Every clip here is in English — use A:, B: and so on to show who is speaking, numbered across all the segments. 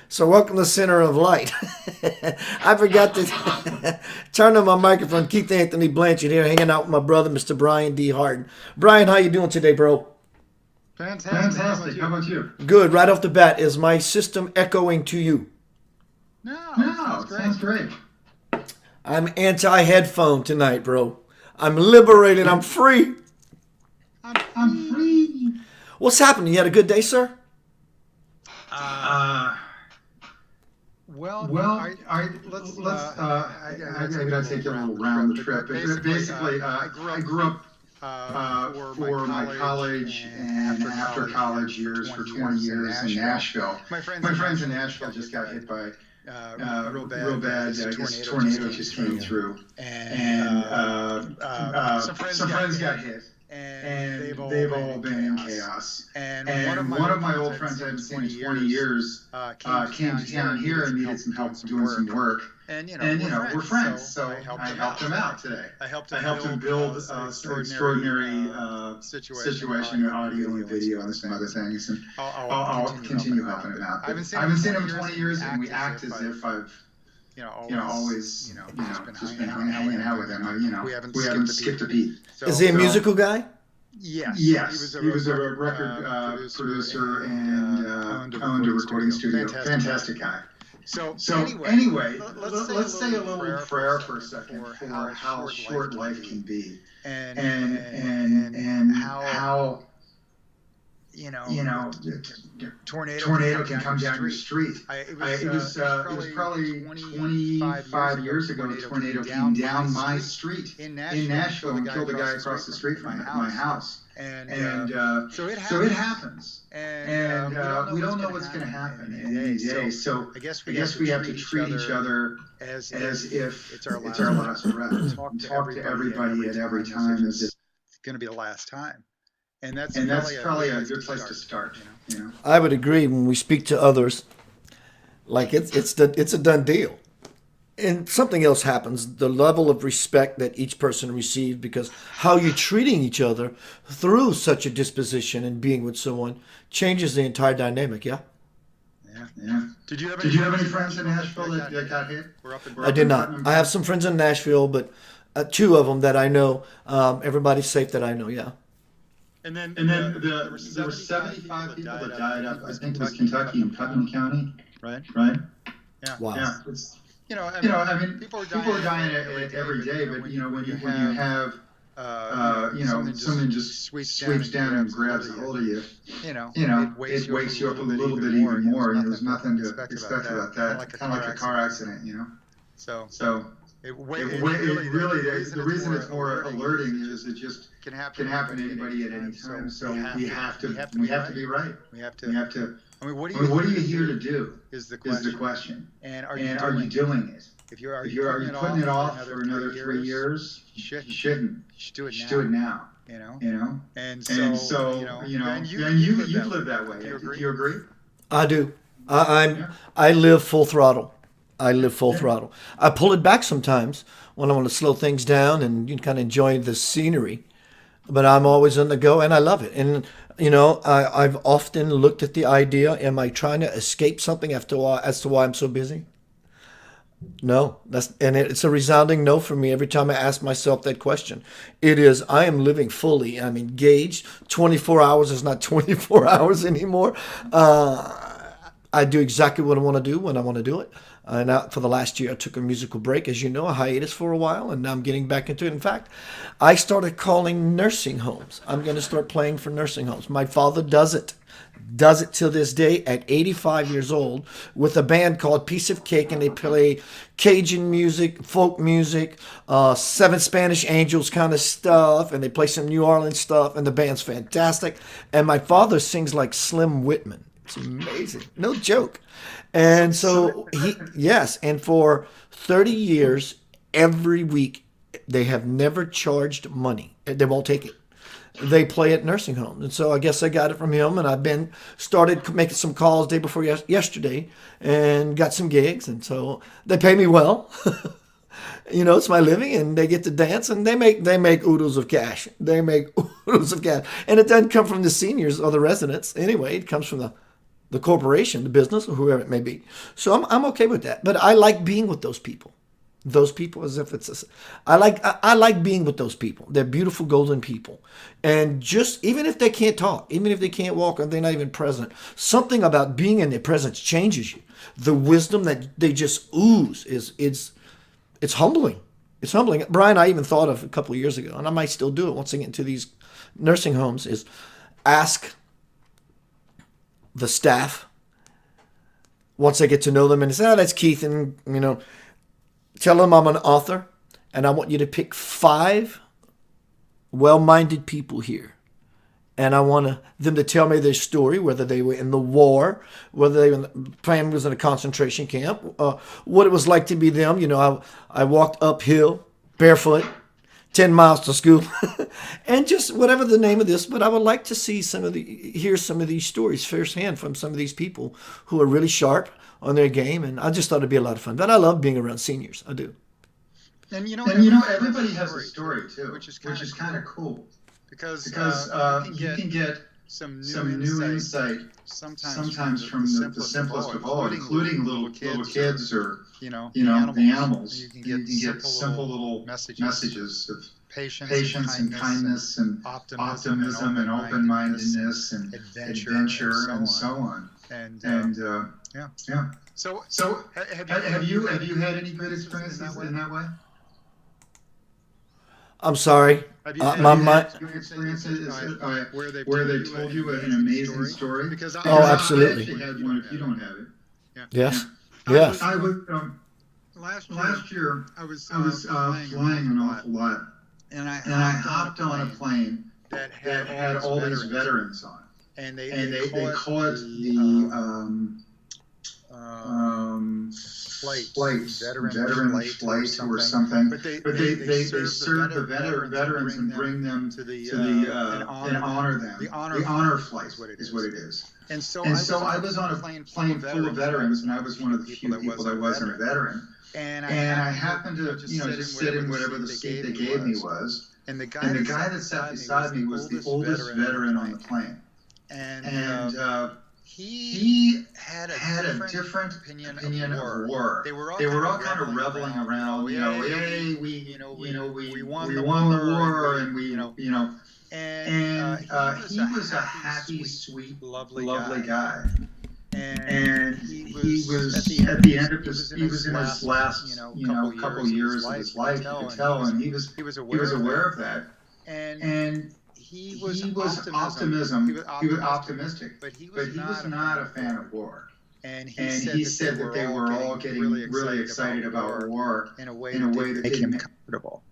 A: So welcome to Center of Light. I forgot to turn on my microphone. Keith Anthony Blanchard here, hanging out with my brother, Mr. Brian D. Hardin. Brian, how you doing today, bro?
B: Fantastic. How about you?
A: Good. Right off the bat, is my system echoing to you?
B: No, sounds great.
A: I'm anti-headphone tonight, bro. I'm liberated. I'm free.
B: I'm free.
A: What's happening? You had a good day, sir?
B: I gotta take you a little round the trip. Basically, I grew up for my college and after college years for 20 years in Nashville. My friends in Nashville just got hit by real bad. I guess tornado just came through, and some friends got hit. And they've all been in chaos. And one of my old friends I haven't seen in 20 years came to town here and needed some help doing some work. And we're friends, so I helped him out today. I helped him build an extraordinary situation, audio and video, and some other things. And I'll continue helping him out. I haven't seen him in 20 years, and we act as if I've always just been hanging out with him. We haven't skipped a beat.
A: Is he a musical guy?
B: Yes. He was a record producer and owned a recording studio. Fantastic guy. So anyway, let's say a little prayer for a second for how short life can be, and how tornado can come down your street. It was probably 25 years ago. A tornado came down my street in Nashville and killed a guy across the street from my house. And so it happens. And we don't know what's going to happen any day. So I guess we have to treat each other as if it's our last breath. Talk to everybody at every time as if it's going to be the last time. And that's probably a good place to start.
A: I would agree. When we speak to others, like it's a done deal. And something else happens, the level of respect that each person receives, because how you're treating each other through such a disposition and being with someone changes the entire dynamic, yeah?
B: Yeah. Did you have any friends in Nashville that got hit?
A: I did not. I have some friends in Nashville, but two of them that I know. Everybody's safe that I know, yeah.
B: And then there were 75 people that died up, I think it was Kentucky and Putnam County. Right? Yeah.
A: Wow.
B: Yeah. People are dying every day, but when you have someone just sweeps down and grabs a hold of you, it wakes you up a little bit even more. There's nothing to expect about that. Kind of like a car accident, So the reason it's more alerting is it just can happen to anybody at any time. So we have to be right. We have to. What are you here to do? Is the question. And are you doing it? Are you putting it off for another 3 years? You shouldn't. You should do it now. And so you live that way. Do you agree?
A: I do. I live full throttle. I pull it back sometimes when I want to slow things down and kind of enjoy the scenery. But I'm always on the go, and I love it. And I've often looked at the idea: am I trying to escape something as to why I'm so busy? No, it's a resounding no for me every time I ask myself that question. It is, I am living fully. I'm engaged. 24 hours is not 24 hours anymore. I do exactly what I want to do when I want to do it. And for the last year, I took a musical break, as you know, a hiatus for a while, and now I'm getting back into it. In fact, I started calling nursing homes. I'm going to start playing for nursing homes. My father does it till this day at 85 years old with a band called Piece of Cake, and they play Cajun music, folk music, Seven Spanish Angels kind of stuff, and they play some New Orleans stuff, and the band's fantastic. And my father sings like Slim Whitman. It's amazing. No joke. And so and for 30 years, every week, they have never charged money. They won't take it. They play at nursing homes. And so I guess I got it from him, and I've started making some calls day before yesterday and got some gigs. And so they pay me well. It's my living, and they get to dance, and they make oodles of cash. And it doesn't come from the seniors or the residents. Anyway, it comes from the the corporation, the business, or whoever it may be. So I'm okay with that. But I like being with those people. Those people, as if I like being with those people. They're beautiful, golden people. And just, even if they can't talk, even if they can't walk, or they're not even present, something about being in their presence changes you. The wisdom that they just ooze it's humbling. It's humbling. Brian, I even thought of a couple of years ago, and I might still do it once I get into these nursing homes, is ask the staff once I get to know them, and say, that's Keith, and tell them I'm an author, and I want you to pick 5 well-minded people here. And I want them to tell me their story, whether they were in the war, whether family was in a concentration camp, what it was like to be them. I walked uphill, barefoot, 10 miles to school, and just whatever the name of this. But I would like to hear some of these stories firsthand from some of these people who are really sharp on their game, and I just thought it'd be a lot of fun. But I love being around seniors. I do.
B: And everybody has a story too, which is kind of cool, because you can get some new insight sometimes from the simplest of all, including little kids or the animals. You can get simple little messages of patience and kindness and optimism and open-mindedness and adventure and so on. And yeah. So have you had any good experiences in that way?
A: I'm sorry.
B: My experiences where they told you an amazing story? Because
A: absolutely.
B: I actually had one. If you don't have it.
A: Yes.
B: I was last year. I was flying an awful lot, and I hopped on a plane that had all these veterans on, and they call it the flight, veteran flight or something. But they serve the veterans and bring them to and honor them. The honor flight is what it is. And so I was on a plane full of veterans, and I was one of the few people that wasn't a veteran. And I happened to just sit in whatever the seat they gave me was. And the guy that sat beside me was the oldest veteran on the plane. And he had a different opinion of war. They were all kind of reveling around, hey, we won the war, and he was a happy, sweet, lovely guy. And he was at the end of his, he was in his last, couple years of his life, you could tell, and he was aware of that. And he was optimistic, but he was not a fan of war. And he said that they were all getting really excited about war in a way that made him comfortable.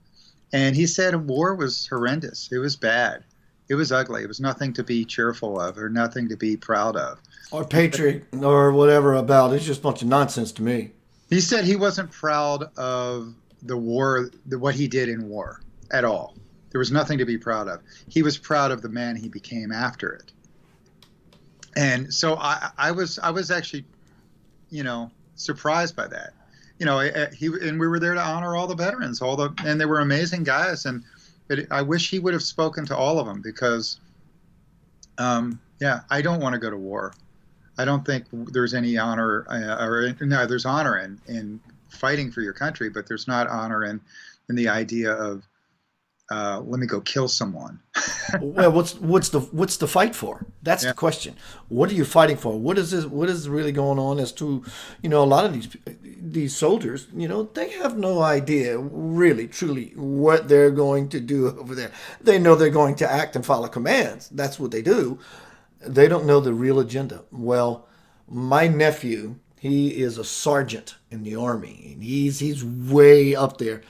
B: And he said war was horrendous. It was bad. It was ugly. It was nothing to be cheerful of or nothing to be proud of.
A: Or patriot or whatever about. It's just a bunch of nonsense to me.
B: He said he wasn't proud of the war, what he did in war at all. There was nothing to be proud of. He was proud of the man he became after it. And so I was actually, surprised by that. And we were there to honor all the veterans, and they were amazing guys. But I wish he would have spoken to all of them because, I don't want to go to war. I don't think there's any honor, there's honor in fighting for your country, but there's not honor in the idea of let me go kill someone.
A: Well, what's the fight for? That's the question. What are you fighting for? What is really going on as to, a lot of these soldiers, they have no idea really, truly what they're going to do over there. They know they're going to act and follow commands. That's what they do. They don't know the real agenda. Well, my nephew, he is a sergeant in the Army, and he's way up there.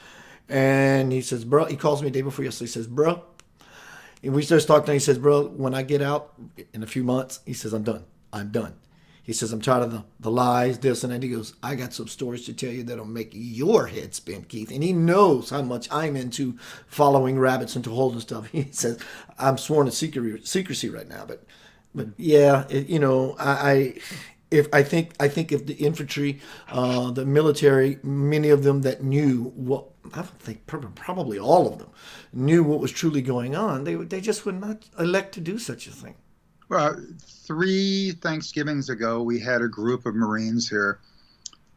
A: And he says, bro, he calls me the day before yesterday. He says, bro, and we start talking. He says, bro, when I get out in a few months, he says, I'm done. He says, I'm tired of the lies, this and that. He goes, I got some stories to tell you that'll make your head spin, Keith. And he knows how much I'm into following rabbits and to holding stuff. He says, I'm sworn to secrecy right now. But yeah, I think if the infantry, the military, many of them that knew what, I think probably all of them knew what was truly going on, they just would not elect to do such a thing.
B: uh, 3 Thanksgivings ago, we had a group of Marines here,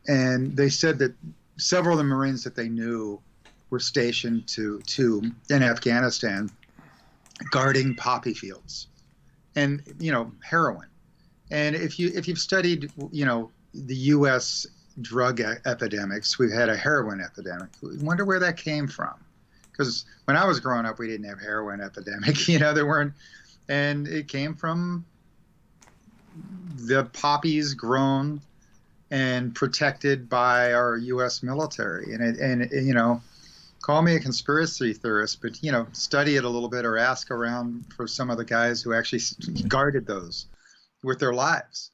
B: and they said that several of the Marines that they knew were stationed to in Afghanistan guarding poppy fields and heroin. And if you've studied the U.S. drug epidemics, we've had a heroin epidemic. I wonder where that came from. Because when I was growing up, we didn't have heroin epidemic. There weren't, and it came from the poppies grown and protected by our U.S. military. And call me a conspiracy theorist, but study it a little bit or ask around for some of the guys who actually guarded those with their lives.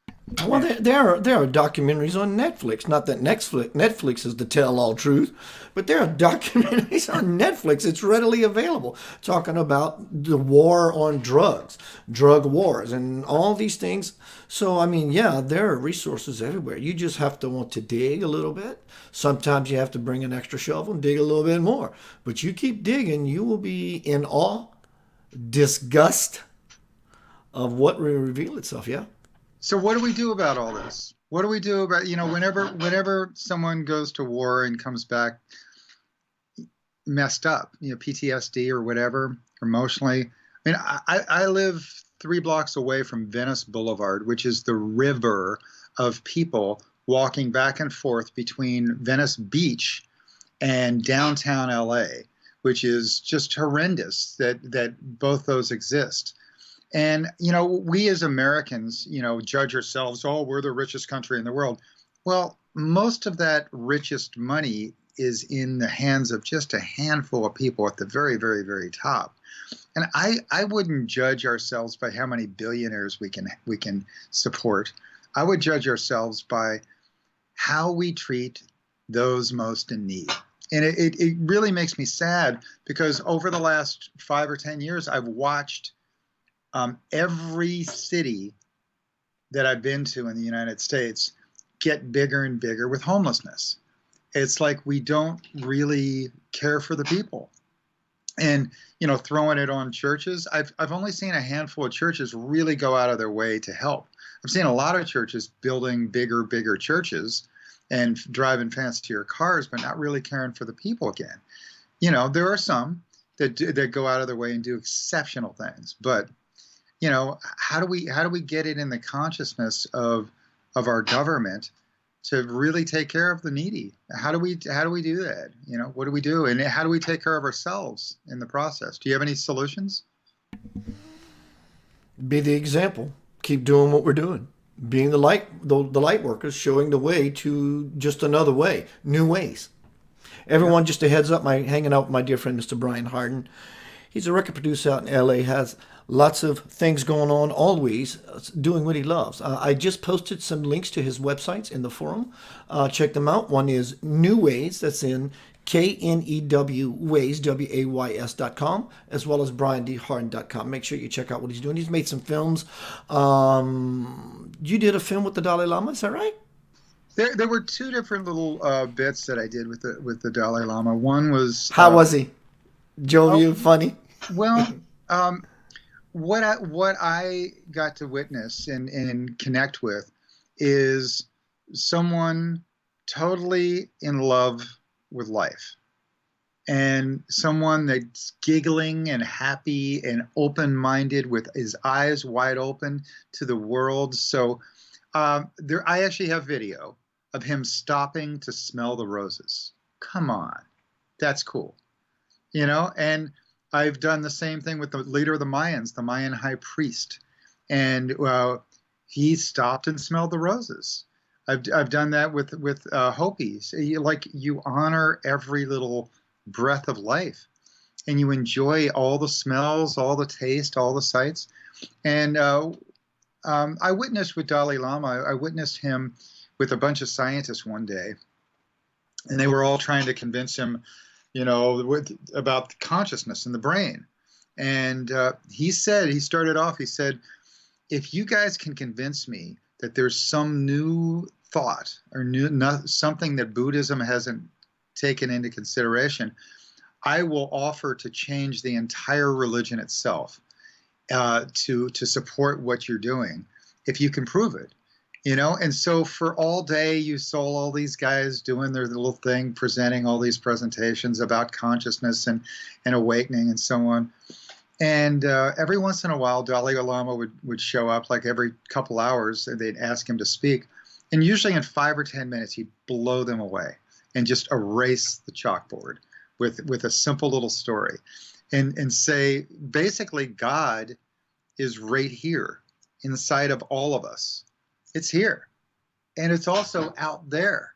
A: Well, there are documentaries on Netflix. Not that Netflix is the tell-all truth, but there are documentaries on Netflix. It's readily available, talking about the war on drugs, drug wars, and all these things. So, I mean, yeah, there are resources everywhere. You just have to want to dig a little bit. Sometimes you have to bring an extra shovel and dig a little bit more. But you keep digging, you will be in awe, disgust of what will reveal itself. Yeah.
B: So what do we do about all this? What do we do about, whenever someone goes to war and comes back messed up, PTSD or whatever, emotionally? I mean, I live 3 blocks away from Venice Boulevard, which is the river of people walking back and forth between Venice Beach and downtown LA, which is just horrendous that both those exist. And, we as Americans, judge ourselves, oh, we're the richest country in the world. Well, most of that richest money is in the hands of just a handful of people at the very, very, very top. And I wouldn't judge ourselves by how many billionaires we can support. I would judge ourselves by how we treat those most in need. And it really makes me sad because over the last 5 or 10 years, I've watched every city that I've been to in the United States get bigger and bigger with homelessness. It's like we don't really care for the people. And, throwing it on churches, I've only seen a handful of churches really go out of their way to help. I've seen a lot of churches building bigger churches and driving fancier cars, but not really caring for the people again. There are some that go out of their way and do exceptional things, but how do we get it in the consciousness of our government to really take care of the needy? How do we do that? What do we do? And how do we take care of ourselves in the process? Do you have any solutions?
A: Be the example. Keep doing what we're doing. Being the light workers, showing the way to just another way, new ways. Everyone, just a heads up, hanging out with my dear friend, Mr. Brian Hardin. He's a record producer out in LA, has lots of things going on, always doing what he loves. I just posted some links to his websites in the forum. Check them out. One is New Ways, that's in KNEW Ways, WAYS.com, as well as BrianDHardin.com. Make sure you check out what he's doing. He's made some films. You did a film with the Dalai Lama, is that right?
B: There were 2 different little bits that I did with the Dalai Lama. One was
A: how was he? Jovial, funny?
B: Well, what I got to witness and connect with is someone totally in love with life, and someone that's giggling and happy and open-minded with his eyes wide open to the world. So I actually have video of him stopping to smell the roses. Come on, that's cool. And I've done the same thing with the leader of the Mayans, the Mayan high priest. And he stopped and smelled the roses. I've done that with Hopis. You honor every little breath of life. And you enjoy all the smells, all the taste, all the sights. And I witnessed with Dalai Lama, I witnessed him with a bunch of scientists one day. And they were all trying to convince him about consciousness in the brain. And he started off, if you guys can convince me that there's some new thought or something that Buddhism hasn't taken into consideration, I will offer to change the entire religion itself. to support what you're doing if you can prove it. And so for all day you saw all these guys doing their little thing, presenting all these presentations about consciousness and awakening and so on. And every once in a while, Dalai Lama would show up, like every couple hours, and they'd ask him to speak. And usually in 5 or 10 minutes, he'd blow them away and just erase the chalkboard with a simple little story and say, basically, God is right here inside of all of us. It's here. And it's also out there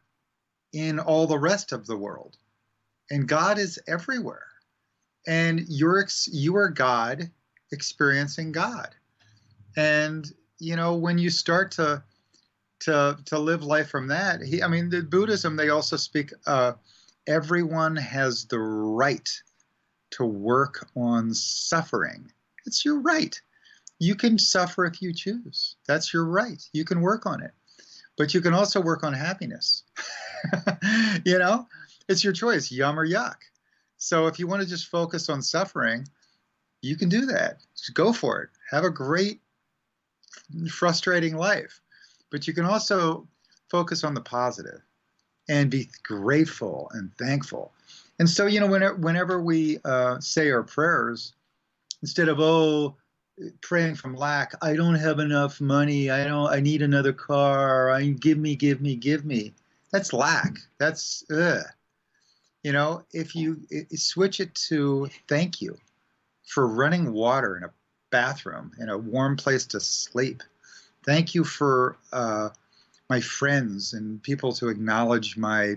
B: in all the rest of the world. And God is everywhere. And you are God experiencing God. And, when you start to live life from that, the Buddhism, they also speak, everyone has the right to work on suffering. It's your right. You can suffer if you choose. That's your right. You can work on it. But you can also work on happiness. It's your choice, yum or yuck. So if you want to just focus on suffering, you can do that. Just go for it. Have a great, frustrating life. But you can also focus on the positive and be grateful and thankful. And so, whenever we say our prayers, instead of, praying from lack, I don't have enough money, I need another car, give me. That's lack. That's if you switch it to thank you for running water in a bathroom, in a warm place to sleep. Thank you for my friends and people to acknowledge my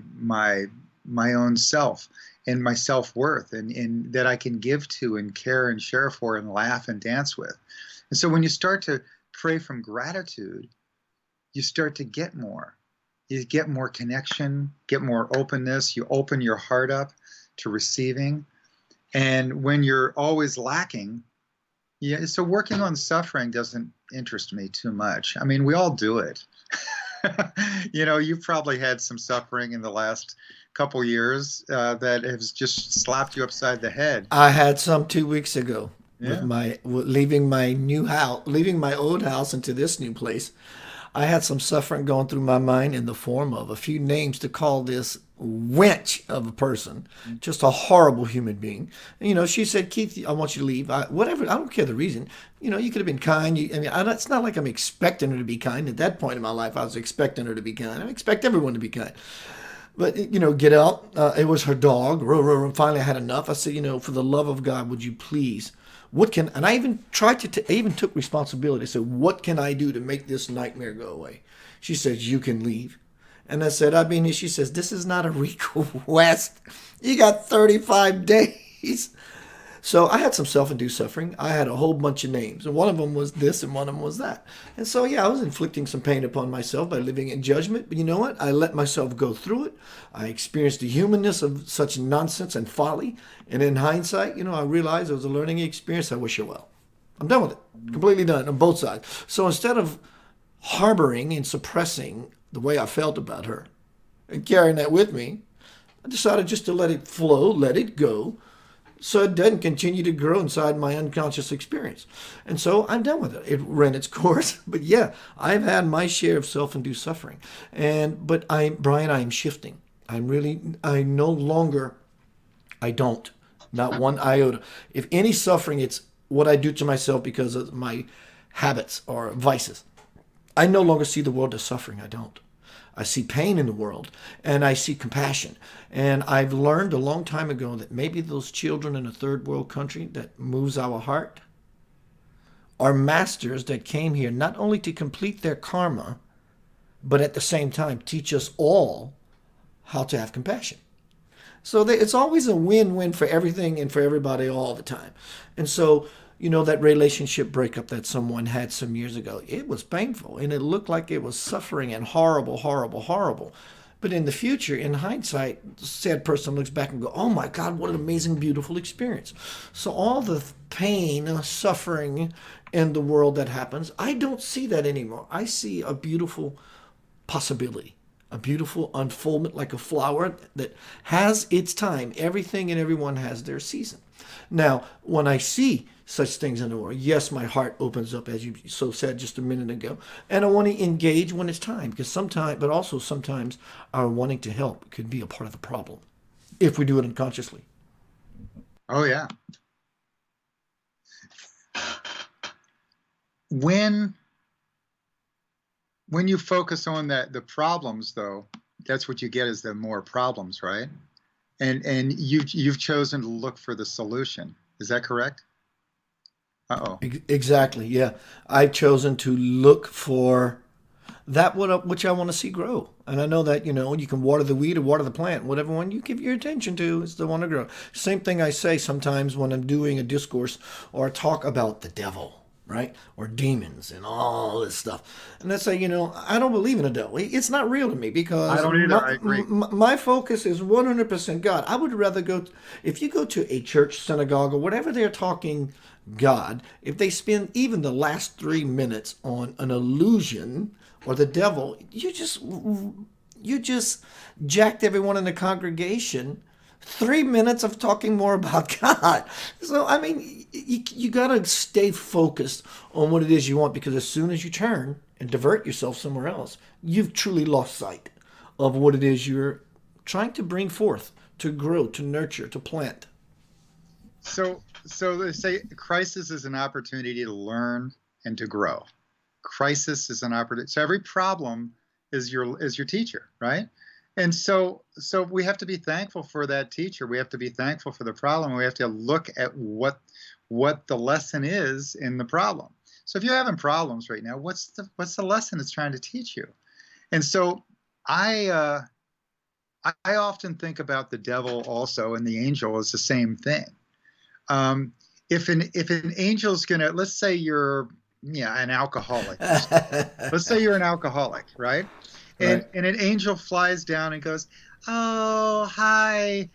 B: own self and my self-worth and that I can give to and care and share for and laugh and dance with. And so when you start to pray from gratitude, you start to get more. You get more connection, get more openness. You open your heart up to receiving. And when you're always lacking, so working on suffering doesn't interest me too much. We all do it. You've probably had some suffering in the last couple years that has just slapped you upside the head.
A: I had some 2 weeks ago
B: Yeah.
A: leaving my new house, leaving my old house into this new place. I had some suffering going through my mind in the form of a few names to call this wench of a person, just a horrible human being. And, she said, Keith, I want you to leave. Whatever, I don't care the reason. You could have been kind. It's not like I'm expecting her to be kind. At that point in my life, I was expecting her to be kind. I expect everyone to be kind. But, get out. It was her dog. And finally, I had enough. I said, for the love of God, would you please? And I even tried I even took responsibility. I said, what can I do to make this nightmare go away? She says, you can leave. And I said, she says, this is not a request. You got 35 days. So I had some self-induced suffering. I had a whole bunch of names. And one of them was this and one of them was that. And so, I was inflicting some pain upon myself by living in judgment. But you know what? I let myself go through it. I experienced the humanness of such nonsense and folly. And in hindsight, I realized it was a learning experience. I wish her well. I'm done with it. Completely done on both sides. So instead of harboring and suppressing the way I felt about her and carrying that with me, I decided just to let it flow, let it go, so it doesn't continue to grow inside my unconscious experience. And so I'm done with it. It ran its course. But yeah, I've had my share of self-induced suffering. But Brian, I am shifting. I don't. Not one iota. If any suffering, it's what I do to myself because of my habits or vices. I no longer see the world as suffering. I don't. I see pain in the world, and I see compassion. And I've learned a long time ago that maybe those children in a third world country that moves our heart are masters that came here not only to complete their karma, but at the same time teach us all how to have compassion. So it's always a win-win for everything and for everybody all the time. And so, that relationship breakup that someone had some years ago, it was painful and it looked like it was suffering and horrible, horrible, horrible. But in the future, in hindsight, the sad person looks back and go, oh my God, what an amazing, beautiful experience. So all the pain, suffering in the world that happens, I don't see that anymore. I see a beautiful possibility, a beautiful unfoldment like a flower that has its time. Everything and everyone has their season. Now, when I see such things in the world. Yes, my heart opens up, as you so said just a minute ago, and I want to engage when it's time, because sometimes, but also sometimes, our wanting to help could be a part of the problem if we do it unconsciously.
B: Oh yeah. When when you focus on the problems, though, that's what you get is the more problems, right? And you've chosen to look for the solution. Is that correct? Uh-oh.
A: Exactly. Yeah, I've chosen to look for that which I want to see grow. And I know that, you can water the weed or water the plant. Whatever one you give your attention to is the one to grow. Same thing I say sometimes when I'm doing a discourse or a talk about the devil, right? Or demons and all this stuff. And I say, I don't believe in a devil. It's not real to me
B: I
A: because
B: don't either. I agree.
A: my focus is 100% God. I would rather if you go to a church, synagogue, or whatever they're talking God, if they spend even the last 3 minutes on an illusion or the devil, you just jacked everyone in the congregation. 3 minutes of talking more about God. So I mean, you got to stay focused on what it is you want, because as soon as you turn and divert yourself somewhere else, you've truly lost sight of what it is you're trying to bring forth, to grow, to nurture, to plant.
B: So they say crisis is an opportunity to learn and to grow. Crisis is an opportunity. So every problem is your teacher, right? And so we have to be thankful for that teacher. We have to be thankful for the problem. We have to look at what the lesson is in the problem. So if you're having problems right now, what's the lesson it's trying to teach you? And so I I often think about the devil also and the angel as the same thing. Um, if an angel's gonna, let's say you're an alcoholic. Let's say you're an alcoholic, right? And
A: Right.
B: and an angel flies down and goes, "Oh, hi.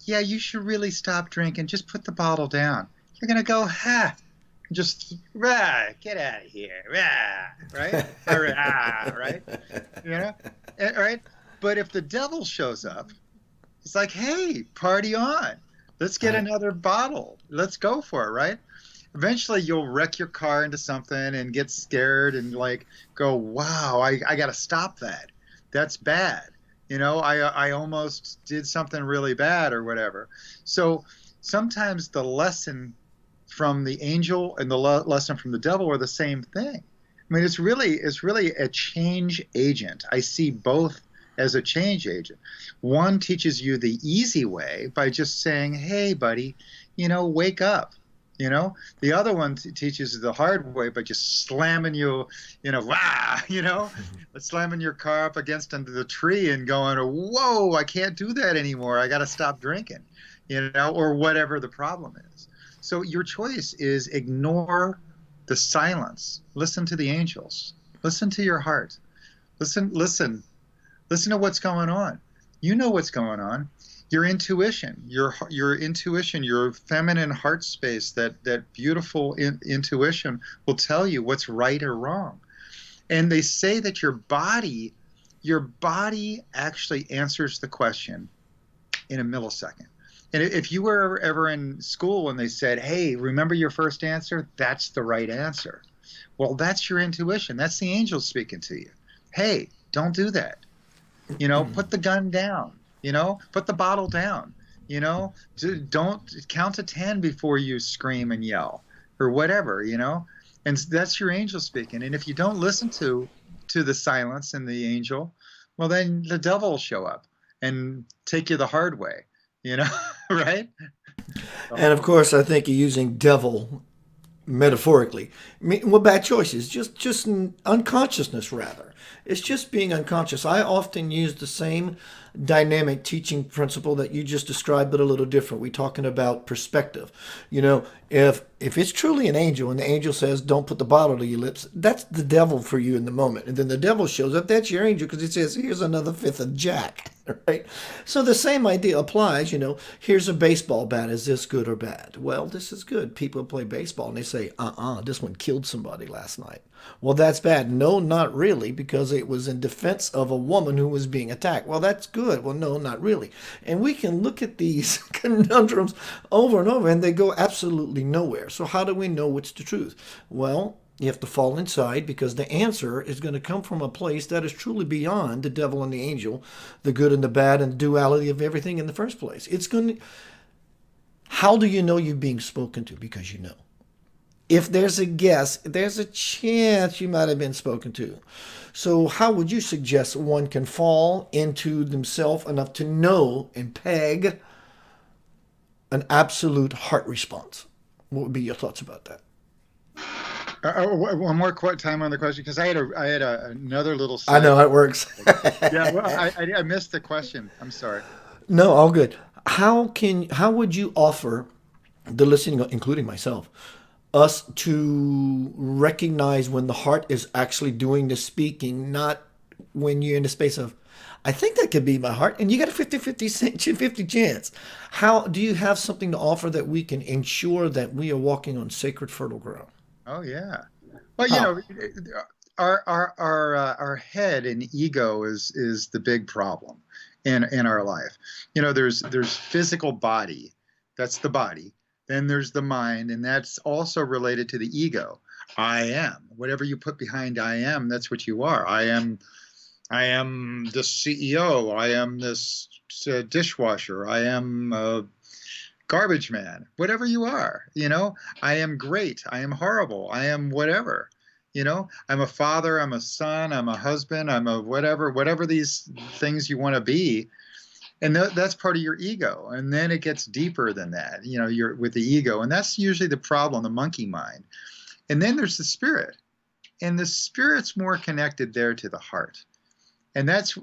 B: Yeah, you should really stop drinking. Just put the bottle down." You're gonna go, "Ha." Just get out of here, right? Or, right? You know, right? But if the devil shows up, it's like, hey, party on. Let's get
A: Right.
B: another bottle. Let's go for it, right? Eventually, you'll wreck your car into something and get scared and like go, wow, I got to stop that. That's bad. I almost did something really bad or whatever. So sometimes the lesson from the angel and the lesson from the devil are the same thing. I mean, it's really a change agent. I see both as a change agent. One teaches you the easy way by just saying, "Hey, buddy, wake up." The other one teaches the hard way by just slamming you, slamming your car up against under the tree and going, "Whoa, I can't do that anymore. I got to stop drinking," or whatever the problem is. So your choice is ignore the silence. Listen to the angels. Listen to your heart. Listen to what's going on. You know what's going on. Your intuition, your intuition, your feminine heart space, that beautiful intuition will tell you what's right or wrong. And they say that your body actually answers the question in a millisecond. And if you were ever in school and they said, "Hey, remember your first answer? That's the right answer." Well, that's your intuition. That's the angel speaking to you. Hey, don't do that. Put the gun down. Put the bottle down. Don't count to 10 before you scream and yell or whatever. And that's your angel speaking. And if you don't listen to the silence and the angel, well, then the devil will show up and take you the hard way. Right?
A: And of course, I think you're using devil metaphorically. I mean, well, bad choices, just unconsciousness rather. It's just being unconscious. I often use the same dynamic teaching principle that you just described, but a little different. We're talking about perspective. If it's truly an angel and the angel says, "Don't put the bottle to your lips," that's the devil for you in the moment. And then the devil shows up. That's your angel because it says, "Here's another fifth of Jack." Right? So the same idea applies, here's a baseball bat. Is this good or bad? Well, this is good. People play baseball and they say, this one killed somebody last night. Well, that's bad. No, not really, because it was in defense of a woman who was being attacked. Well, that's good. Well, no, not really. And we can look at these conundrums over and over and they go absolutely nowhere. So how do we know what's the truth? Well, you have to fall inside because the answer is going to come from a place that is truly beyond the devil and the angel, the good and the bad, and the duality of everything in the first place. It's going to. How do you know you're being spoken to? Because you know. If there's a guess, there's a chance you might have been spoken to. So, how would you suggest one can fall into themselves enough to know and peg an absolute heart response? What would be your thoughts about that?
B: One more time on the question, because I had another little
A: I
B: side.
A: know how it works.
B: Yeah, well, I missed the question. I'm sorry.
A: No, all good. How would you offer the listening, including myself, us to recognize when the heart is actually doing the speaking, not when you're in the space of, I think that could be my heart, and you got a 50 chance. How do you have something to offer that we can ensure that we are walking on sacred fertile ground?
B: Oh yeah. Well,
A: How?
B: our head and ego is the big problem in our life. There's physical body, that's the body. Then there's the mind, and that's also related to the ego. I am. Whatever you put behind I am, that's what you are. I am the CEO. I am this dishwasher. I am garbage man. Whatever you are, I am great. I am horrible. I am whatever. I'm a father. I'm a son. I'm a husband. I'm a whatever these things you want to be. And that's part of your ego. And then it gets deeper than that. You're with the ego, and that's usually the problem, the monkey mind. And then there's the spirit, and the spirit's more connected there to the heart. And that's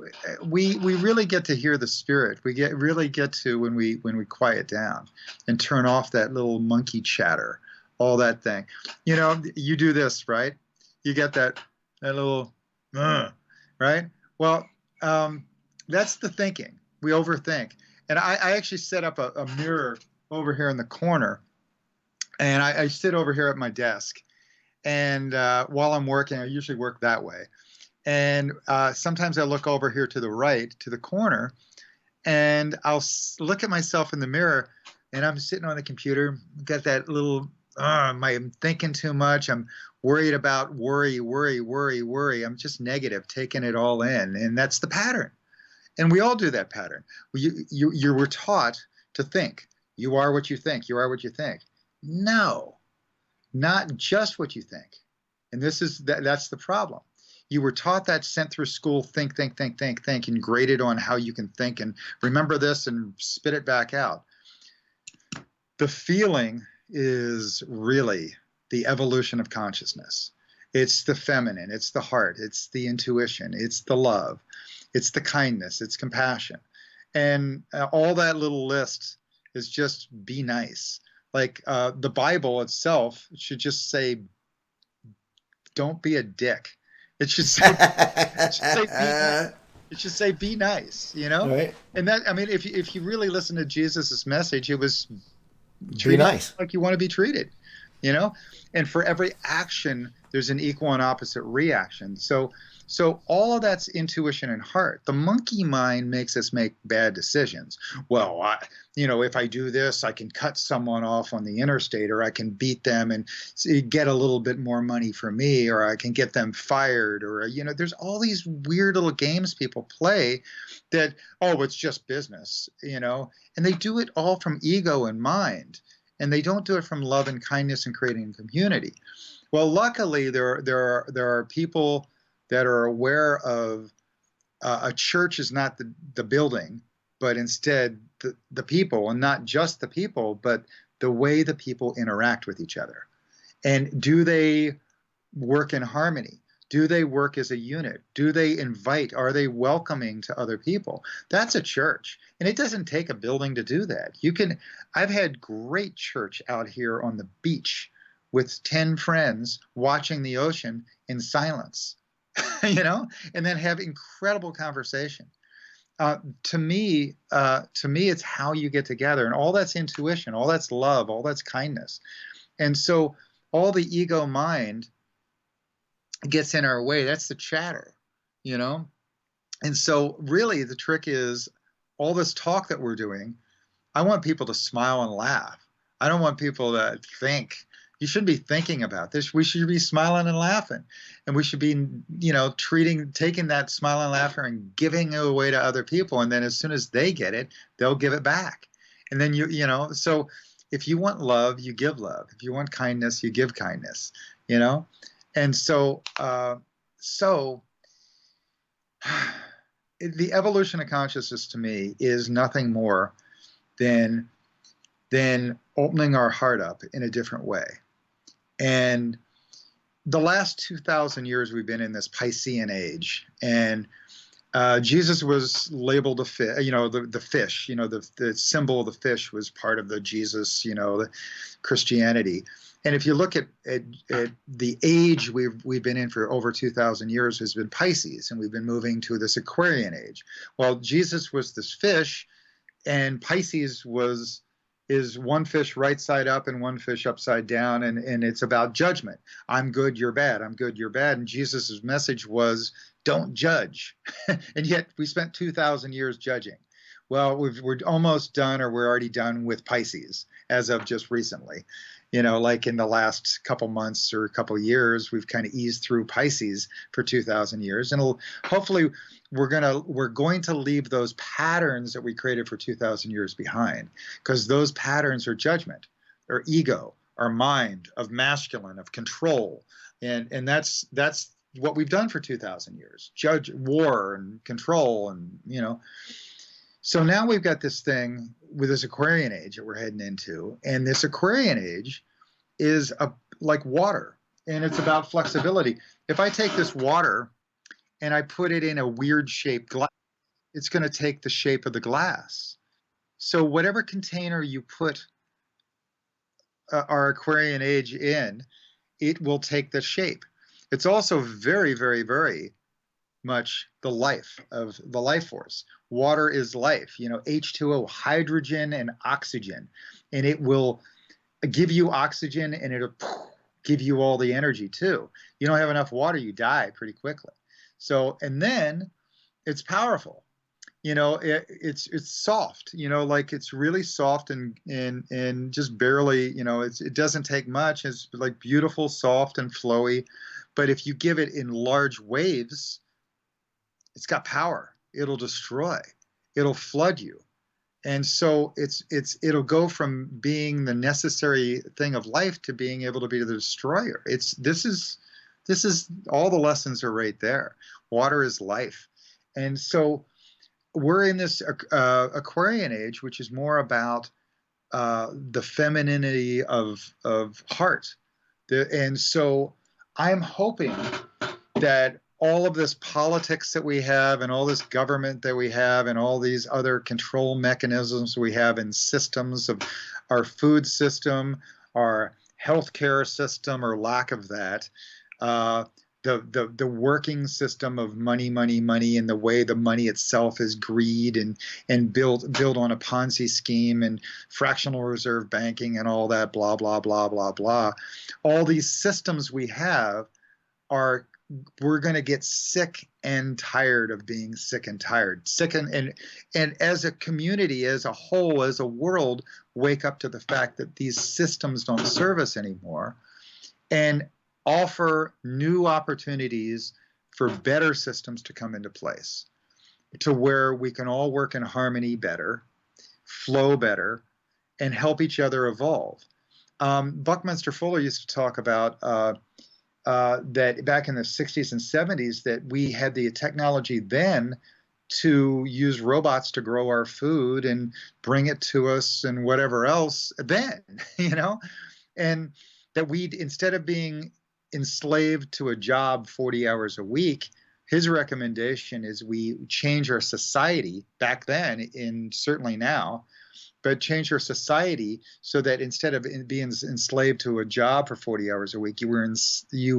B: we really get to hear the spirit. We really get to when we quiet down and turn off that little monkey chatter, all that thing. You do this, right? You get that little right? Well, that's the thinking. We overthink. And I actually set up a mirror over here in the corner, and I sit over here at my desk. And while I'm working, I usually work that way. And sometimes I look over here to the right, to the corner, and I'll look at myself in the mirror, and I'm sitting on the computer, got that little, I'm thinking too much. I'm worried about worry. I'm just negative, taking it all in. And that's the pattern. And we all do that pattern. You were taught to think. You are what you think. You are what you think. No, not just what you think. And that's the problem. You were taught that, sent through school, think, and graded on how you can think and remember this and spit it back out. The feeling is really the evolution of consciousness. It's the feminine, it's the heart, it's the intuition, it's the love, it's the kindness, it's compassion. And all that little list is just be nice. Like the Bible itself should just say, don't be a dick. It should say, it should say be nice,
A: Right?
B: And that, I mean, if you really listen to Jesus's message, it was
A: Be
B: treat it
A: nice.
B: like you want to be treated, you know? And for every action, there's an equal and opposite reaction. So all of that's intuition and heart. The monkey mind makes us make bad decisions. Well, if I do this, I can cut someone off on the interstate, or I can beat them and get a little bit more money for me, or I can get them fired, or, there's all these weird little games people play that, oh, it's just business, and they do it all from ego and mind. And they don't do it from love and kindness and creating a community. Well, luckily, there are people that are aware of a church is not the building, but instead the people, and not just the people, but the way the people interact with each other. And do they work in harmony? Do they work as a unit? Do they invite? Are they welcoming to other people? That's a church. And it doesn't take a building to do that. I've had great church out here on the beach with 10 friends watching the ocean in silence, and then have incredible conversation. To me, it's how you get together, and all that's intuition, all that's love, all that's kindness. And so all the ego mind gets in our way. That's the chatter, you know? And so really the trick is all this talk that we're doing, I want people to smile and laugh. I don't want people to think. You shouldn't be thinking about this. We should be smiling and laughing. And we should be, taking that smile and laughter and giving it away to other people. And then as soon as they get it, they'll give it back. And then so if you want love, you give love. If you want kindness, you give kindness, you know? And so the evolution of consciousness to me is nothing more than opening our heart up in a different way. And the last 2,000 years we've been in this Piscean age, and Jesus was labeled a fish, the fish, the symbol of the fish was part of the Jesus, the Christianity. And if you look at the age we've been in for over 2,000 years has been Pisces, and we've been moving to this Aquarian age. Well, Jesus was this fish, and Pisces is one fish right side up and one fish upside down, and it's about judgment. I'm good, you're bad. I'm good, you're bad. And Jesus's message was, don't judge. And yet we spent 2,000 years judging. Well, we're almost done, or we're already done with Pisces as of just recently. Like in the last couple months or a couple years, we've kind of eased through Pisces for 2,000 years. And hopefully we're going to leave those patterns that we created for 2,000 years behind, because those patterns are judgment, or ego, or mind, of masculine, of control. And that's what we've done for 2,000 years, judge, war and control, and So now we've got this thing with this Aquarian age that we're heading into, and this Aquarian age is like water, and it's about flexibility. If I take this water and I put it in a weird shaped glass, it's going to take the shape of the glass. So whatever container you put our Aquarian age in, it will take the shape. It's also very, very, very much the life of the life force. Water is life, H2O, hydrogen and oxygen, and it will give you oxygen, and it'll give you all the energy too. You don't have enough water, you die pretty quickly. So, and then it's powerful. It's soft, like it's really soft and just barely, it doesn't take much. It's like beautiful, soft and flowy. But if you give it in large waves, it's got power. It'll destroy. It'll flood you. And so it'll go from being the necessary thing of life to being able to be the destroyer. This is all the lessons are right there. Water is life. And so we're in this Aquarian age, which is more about the femininity of heart. And so I'm hoping that all of this politics that we have, and all this government that we have, and all these other control mechanisms we have, and systems of our food system, our healthcare system, or lack of that, the working system of money, and the way the money itself is greed and built on a Ponzi scheme and fractional reserve banking and all that, blah, blah, blah, blah, blah. All these systems we have we're going to get sick and tired of being sick and tired. And as a community, as a whole, as a world, wake up to the fact that these systems don't serve us anymore, and offer new opportunities for better systems to come into place, to where we can all work in harmony better, flow better, and help each other evolve. Buckminster Fuller used to talk about that back in the 60s and 70s, that we had the technology then to use robots to grow our food and bring it to us and whatever else then, and that instead of being enslaved to a job 40 hours a week, his recommendation is we change our society back then, and certainly now, but change your society so that instead of being enslaved to a job for 40 hours a week, you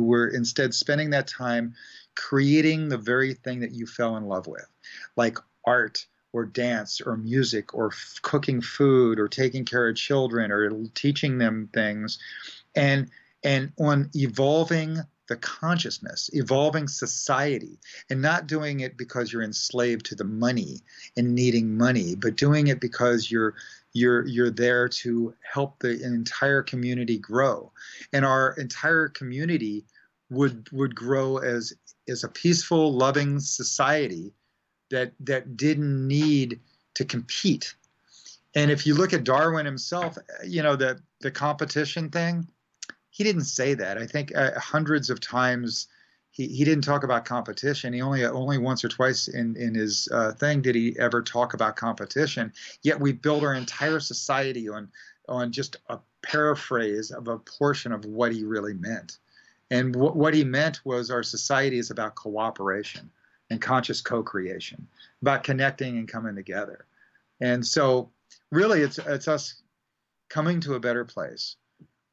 B: were instead spending that time creating the very thing that you fell in love with, like art,
C: or dance or music or cooking food or taking care of children or teaching them things, and on evolving the consciousness, evolving society, and not doing it because you're enslaved to the money and needing money, but doing it because you're there to help the entire community grow. And our entire community would grow as a peaceful, loving society that didn't need to compete. And if you look at Darwin himself, the competition thing, he didn't say that. I think hundreds of times he didn't talk about competition. He only once or twice in his thing did he ever talk about competition. Yet we built our entire society on just a paraphrase of a portion of what he really meant. And what he meant was our society is about cooperation and conscious co-creation, about connecting and coming together. And so really it's us coming to a better place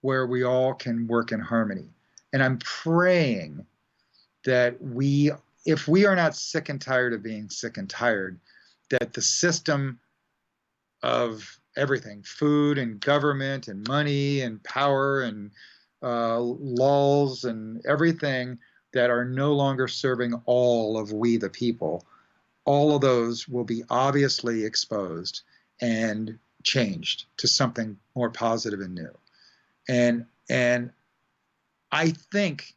C: where we all can work in harmony. And I'm praying that if we are not sick and tired of being sick and tired, that the system of everything, food and government and money and power and laws and everything that are no longer serving all of we the people, all of those will be obviously exposed and changed to something more positive and new. And I think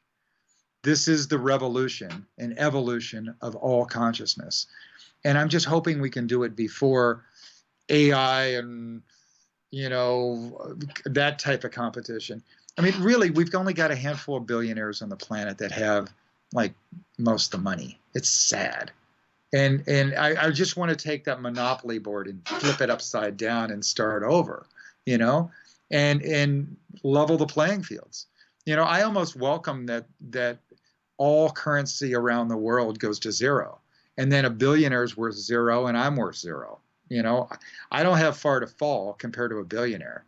C: this is the revolution and evolution of all consciousness. And I'm just hoping we can do it before AI and, that type of competition. I mean, really, we've only got a handful of billionaires on the planet that have, like, most of the money. It's sad. And I just want to take that monopoly board and flip it upside down and start over, and level the playing fields. I almost welcome that all currency around the world goes to zero, and then a billionaire's worth zero and I'm worth zero. I don't have far to fall compared to a billionaire,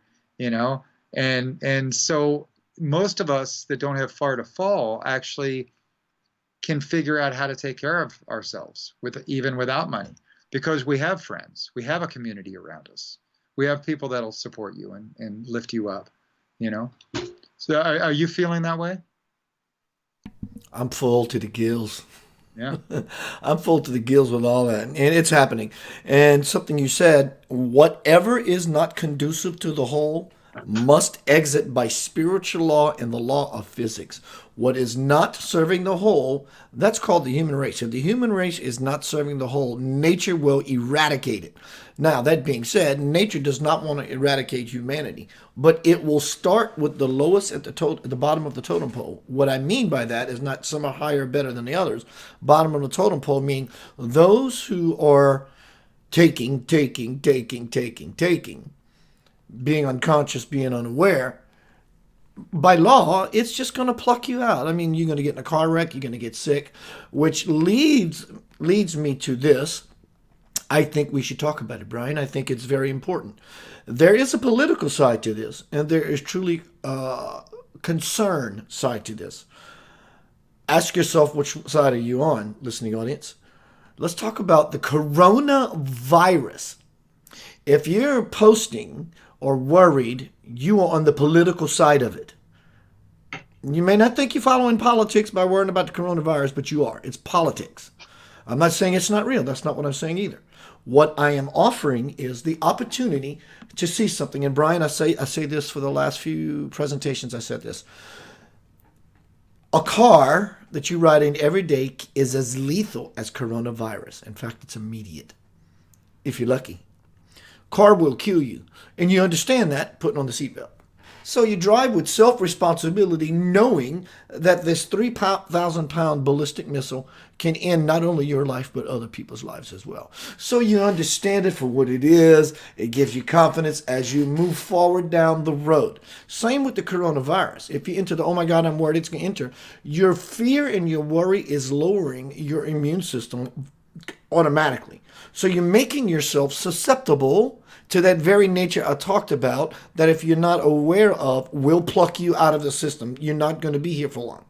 C: and so most of us that don't have far to fall actually can figure out how to take care of ourselves even without money, because we have friends, we have a community around us, we have people that'll support you and lift you up. So are you feeling that way?
A: I'm full to the gills.
C: Yeah.
A: I'm full to the gills with all that. And it's happening. And something you said, whatever is not conducive to the whole must exit by spiritual law and the law of physics. What is not serving the whole, that's called the human race. If the human race is not serving the whole, nature will eradicate it. Now, that being said, nature does not want to eradicate humanity, but it will start with the lowest at the bottom of the totem pole. What I mean by that is not some are higher or better than the others. Bottom of the totem pole mean those who are taking, being unconscious, being unaware. By law, it's just going to pluck you out. I mean, you're going to get in a car wreck, you're going to get sick, which leads me to this. I think we should talk about it, Brian. I think it's very important. There is a political side to this, and there is truly a concern side to this. Ask yourself, which side are you on, listening audience? Let's talk about the coronavirus. If you're posting or worried, you are on the political side of it. You may not think you're following politics by worrying about the coronavirus, but you are. It's politics. I'm not saying it's not real. That's not what I'm saying either. What I am offering is the opportunity to see something. And Brian, I say this for the last few presentations. I said this. A car that you ride in every day is as lethal as coronavirus. In fact, it's immediate, if you're lucky. Car will kill you. And you understand that putting on the seatbelt. So you drive with self-responsibility, knowing that this 3,000-pound ballistic missile can end not only your life, but other people's lives as well. So you understand it for what it is. It gives you confidence as you move forward down the road. Same with the coronavirus. If you enter the, oh my God, I'm worried it's going to enter, your fear and your worry is lowering your immune system automatically. So you're making yourself susceptible to that very nature I talked about, that if you're not aware of, will pluck you out of the system. You're not going to be here for long.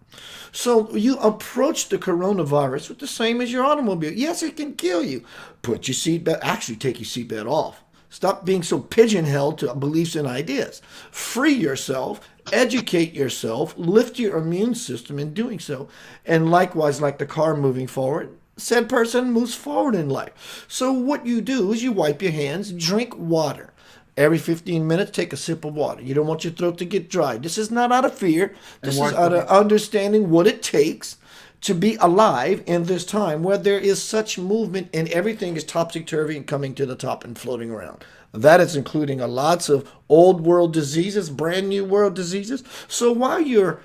A: So you approach the coronavirus with the same as your automobile. Yes, it can kill you. Put your seatbelt, actually take your seatbelt off. Stop being so pigeonholed to beliefs and ideas. Free yourself, educate yourself, lift your immune system in doing so. And likewise, like the car moving forward, said person moves forward in life. So what you do is you wipe your hands, drink water. Every 15 minutes, take a sip of water. You don't want your throat to get dry. This is not out of fear. This is out of understanding what it takes to be alive in this time where there is such movement and everything is topsy-turvy and coming to the top and floating around. That is including lots of old world diseases, brand new world diseases. So while you're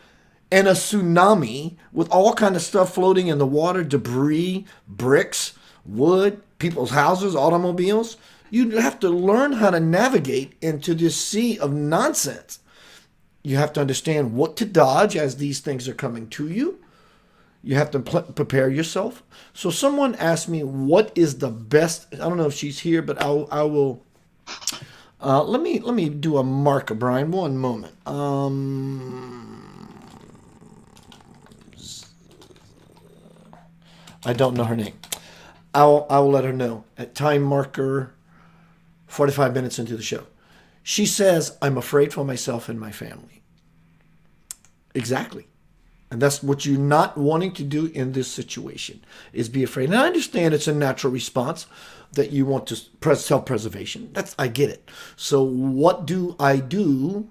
A: in a tsunami with all kind of stuff floating in the water, debris, bricks, wood, people's houses, automobiles, you have to learn how to navigate into this sea of nonsense. You have to understand what to dodge as these things are coming to you. You have to prepare yourself. So someone asked me, what is the best? I don't know if she's here, but I will. Let me do a marker, Brian. One moment. I don't know her name. I will let her know at time marker 45 minutes into the show. She says, I'm afraid for myself and my family. Exactly. And that's what you're not wanting to do in this situation, is be afraid. And I understand it's a natural response that you want to self-preservation. I get it. So what do I do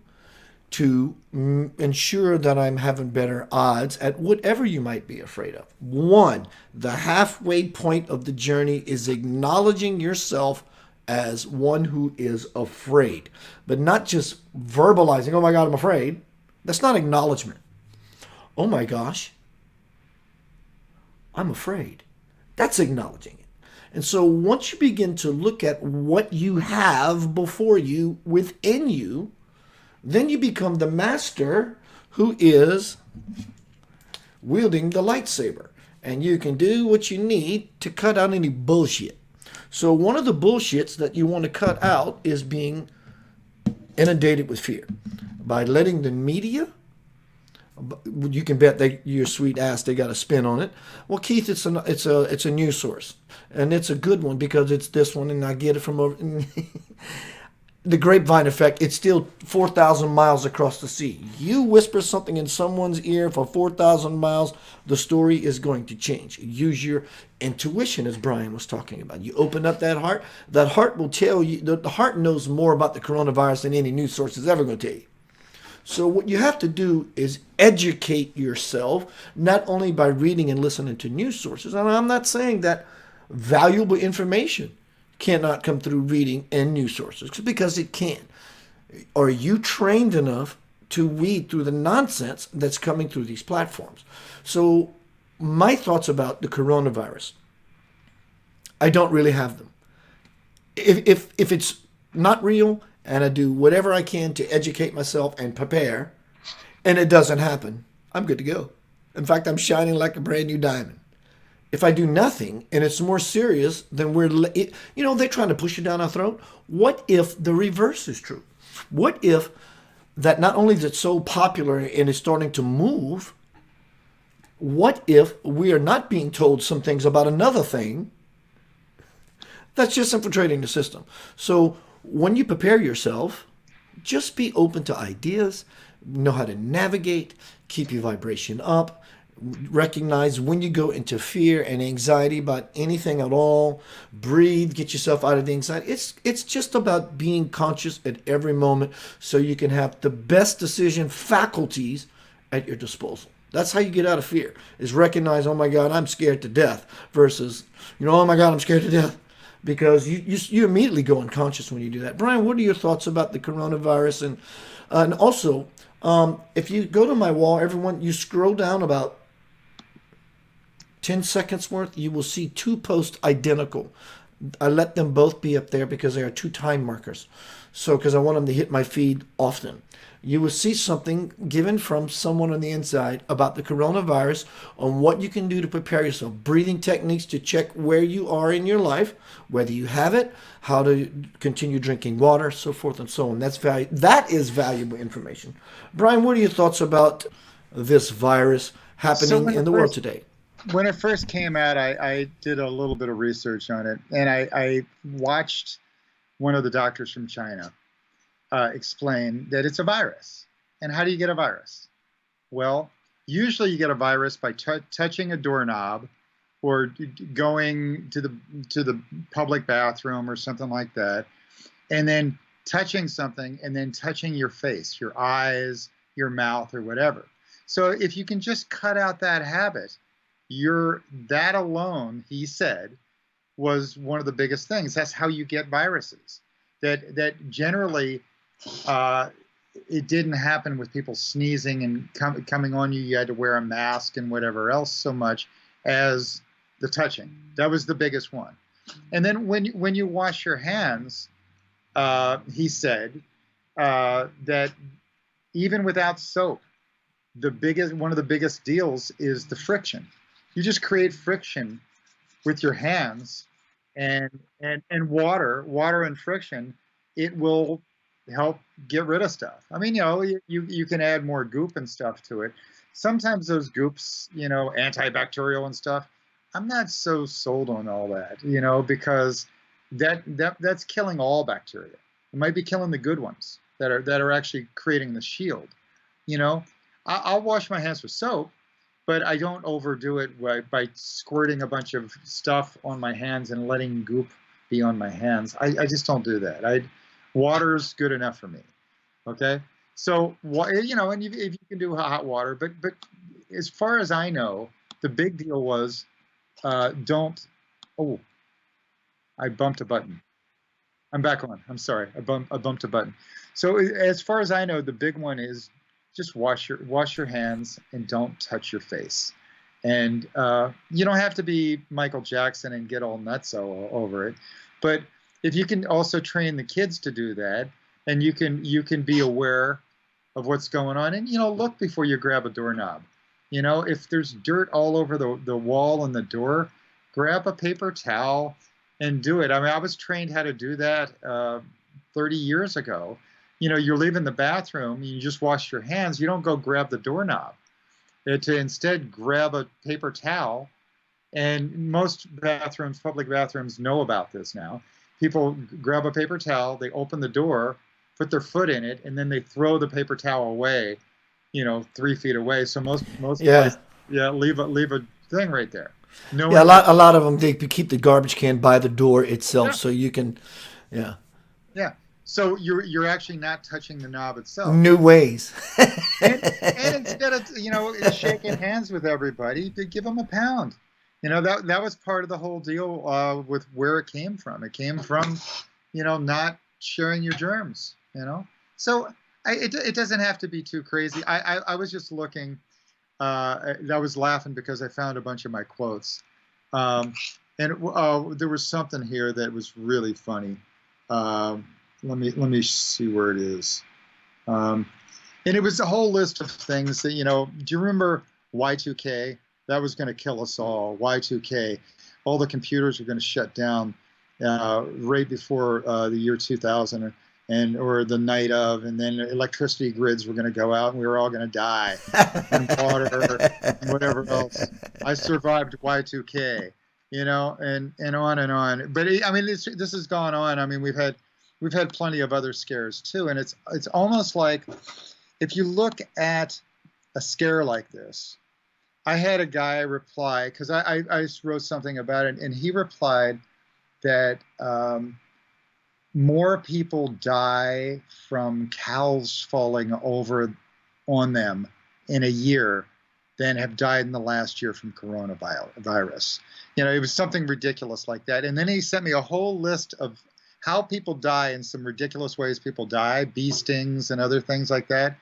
A: to ensure that I'm having better odds at whatever you might be afraid of? One, the halfway point of the journey is acknowledging yourself as one who is afraid, but not just verbalizing, oh my God, I'm afraid. That's not acknowledgement. Oh my gosh, I'm afraid. That's acknowledging it. And so once you begin to look at what you have before you, within you, then you become the master who is wielding the lightsaber. And you can do what you need to cut out any bullshit. So one of the bullshits that you want to cut out is being inundated with fear. By letting the media, you can bet your sweet ass they got a spin on it. Well, Keith, it's a news source, and it's a good one because it's this one, and I get it from over. The grapevine effect, it's still 4,000 miles across the sea. You whisper something in someone's ear for 4,000 miles, the story is going to change. Use your intuition, as Brian was talking about. You open up that heart will tell you, the heart knows more about the coronavirus than any news source is ever going to tell you. So what you have to do is educate yourself, not only by reading and listening to news sources. And I'm not saying that valuable information cannot come through reading and news sources, because it can. Are you trained enough to weed through the nonsense that's coming through these platforms? So my thoughts about the coronavirus, I don't really have them. If it's not real, and I do whatever I can to educate myself and prepare, and it doesn't happen, I'm good to go. In fact, I'm shining like a brand new diamond. If I do nothing and it's more serious, then they're trying to push it down our throat. What if the reverse is true? What if that not only is it so popular and is starting to move, what if we are not being told some things about another thing that's just infiltrating the system? So when you prepare yourself, just be open to ideas, know how to navigate, keep your vibration up, recognize when you go into fear and anxiety about anything at all, breathe, get yourself out of the anxiety. It's just about being conscious at every moment so you can have the best decision faculties at your disposal. That's how you get out of fear, is recognize, oh my God, I'm scared to death, versus, oh my God, I'm scared to death. Because you immediately go unconscious when you do that. Brian, what are your thoughts about the coronavirus? And also, if you go to my wall, everyone, you scroll down about 10 seconds worth, you will see two posts identical. I let them both be up there because they are two time markers. So, because I want them to hit my feed often. You will see something given from someone on the inside about the coronavirus, on what you can do to prepare yourself. Breathing techniques to check where you are in your life, whether you have it, how to continue drinking water, so forth and so on. That is valuable information. Brian, what are your thoughts about this virus
C: So
A: happening in the world today?
C: when it first came out, I did a little bit of research on it, and I watched one of the doctors from China explain that it's a virus. And how do you get a virus? Well, usually you get a virus by touching a doorknob or going to the public bathroom or something like that, and then touching something, and then touching your face, your eyes, your mouth, or whatever. So if you can just cut out that habit, that alone, he said, was one of the biggest things. That's how you get viruses. That generally it didn't happen with people sneezing and coming on you. You had to wear a mask and whatever else so much as the touching. That was the biggest one. And then when you wash your hands, he said that even without soap, one of the biggest deals is the friction. You just create friction with your hands and water and friction. It will help get rid of stuff. I mean, you can add more goop and stuff to it. Sometimes those goops, antibacterial and stuff, I'm not so sold on all that, because that's killing all bacteria. It might be killing the good ones that are actually creating the shield. I'll wash my hands with soap, but I don't overdo it by squirting a bunch of stuff on my hands and letting goop be on my hands. I just don't do that. Water's good enough for me. Okay, so and if you can do hot water, but as far as I know, the big deal was don't. Oh, I bumped a button. I'm back on. I'm sorry. I bumped a button. So as far as I know, the big one is just wash your hands and don't touch your face. And you don't have to be Michael Jackson and get all nuts over it, but if you can also train the kids to do that, and you can be aware of what's going on, and look before you grab a doorknob. If there's dirt all over the wall and the door, grab a paper towel and do it. I mean, I was trained how to do that 30 years ago. You're leaving the bathroom, you just wash your hands. You don't go grab the doorknob. To instead grab a paper towel, and most public bathrooms know about this now. People grab a paper towel, they open the door, put their foot in it, and then they throw the paper towel away, 3 feet away. So most
A: Yeah.
C: places, leave a thing right there. No
A: Yeah,
C: one.
A: a lot of them, they keep the garbage can by the door itself,
C: Yeah,
A: so you can, yeah,
C: yeah. So you're actually not touching the knob itself.
A: new ways.
C: And instead of shaking hands with everybody, give them a pound. That was part of the whole deal with where it came from. It came from not sharing your germs. So it doesn't have to be too crazy. I was just looking. I was laughing because I found a bunch of my quotes, and there was something here that was really funny. Let me see where it is. And it was a whole list of things that, do you remember Y2K? That was going to kill us all. Y2K. All the computers were going to shut down right before the year 2000 or the night of, and then electricity grids were going to go out and we were all going to die, and water and whatever else. I survived Y2K, and on and on. But I mean, this has gone on. I mean, we've had plenty of other scares too, and it's almost like, if you look at a scare like this, I had a guy reply, because I wrote something about it, and he replied that more people die from cows falling over on them in a year than have died in the last year from coronavirus. It was something ridiculous like that. And then he sent me a whole list of how people die in some ridiculous ways. People die, bee stings and other things like that.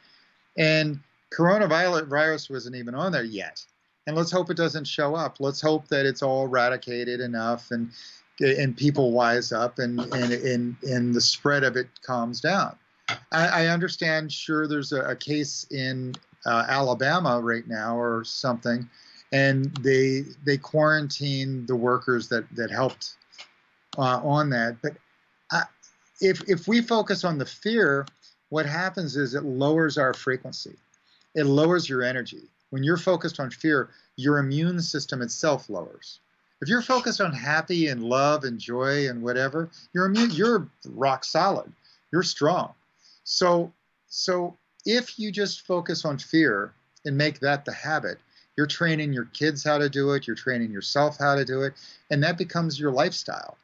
C: And coronavirus wasn't even on there yet. And let's hope it doesn't show up. Let's hope that it's all eradicated enough and people wise up and the spread of it calms down. I understand, sure, there's a case in Alabama right now or something, and they quarantined the workers that helped on that. But if we focus on the fear, what happens is it lowers our frequency. it lowers your energy. When you're focused on fear, your immune system itself lowers. If you're focused on happy and love and joy and whatever, you're rock solid. You're strong. So if you just focus on fear and make that the habit, you're training your kids how to do it, you're training yourself how to do it, and that becomes your lifestyle.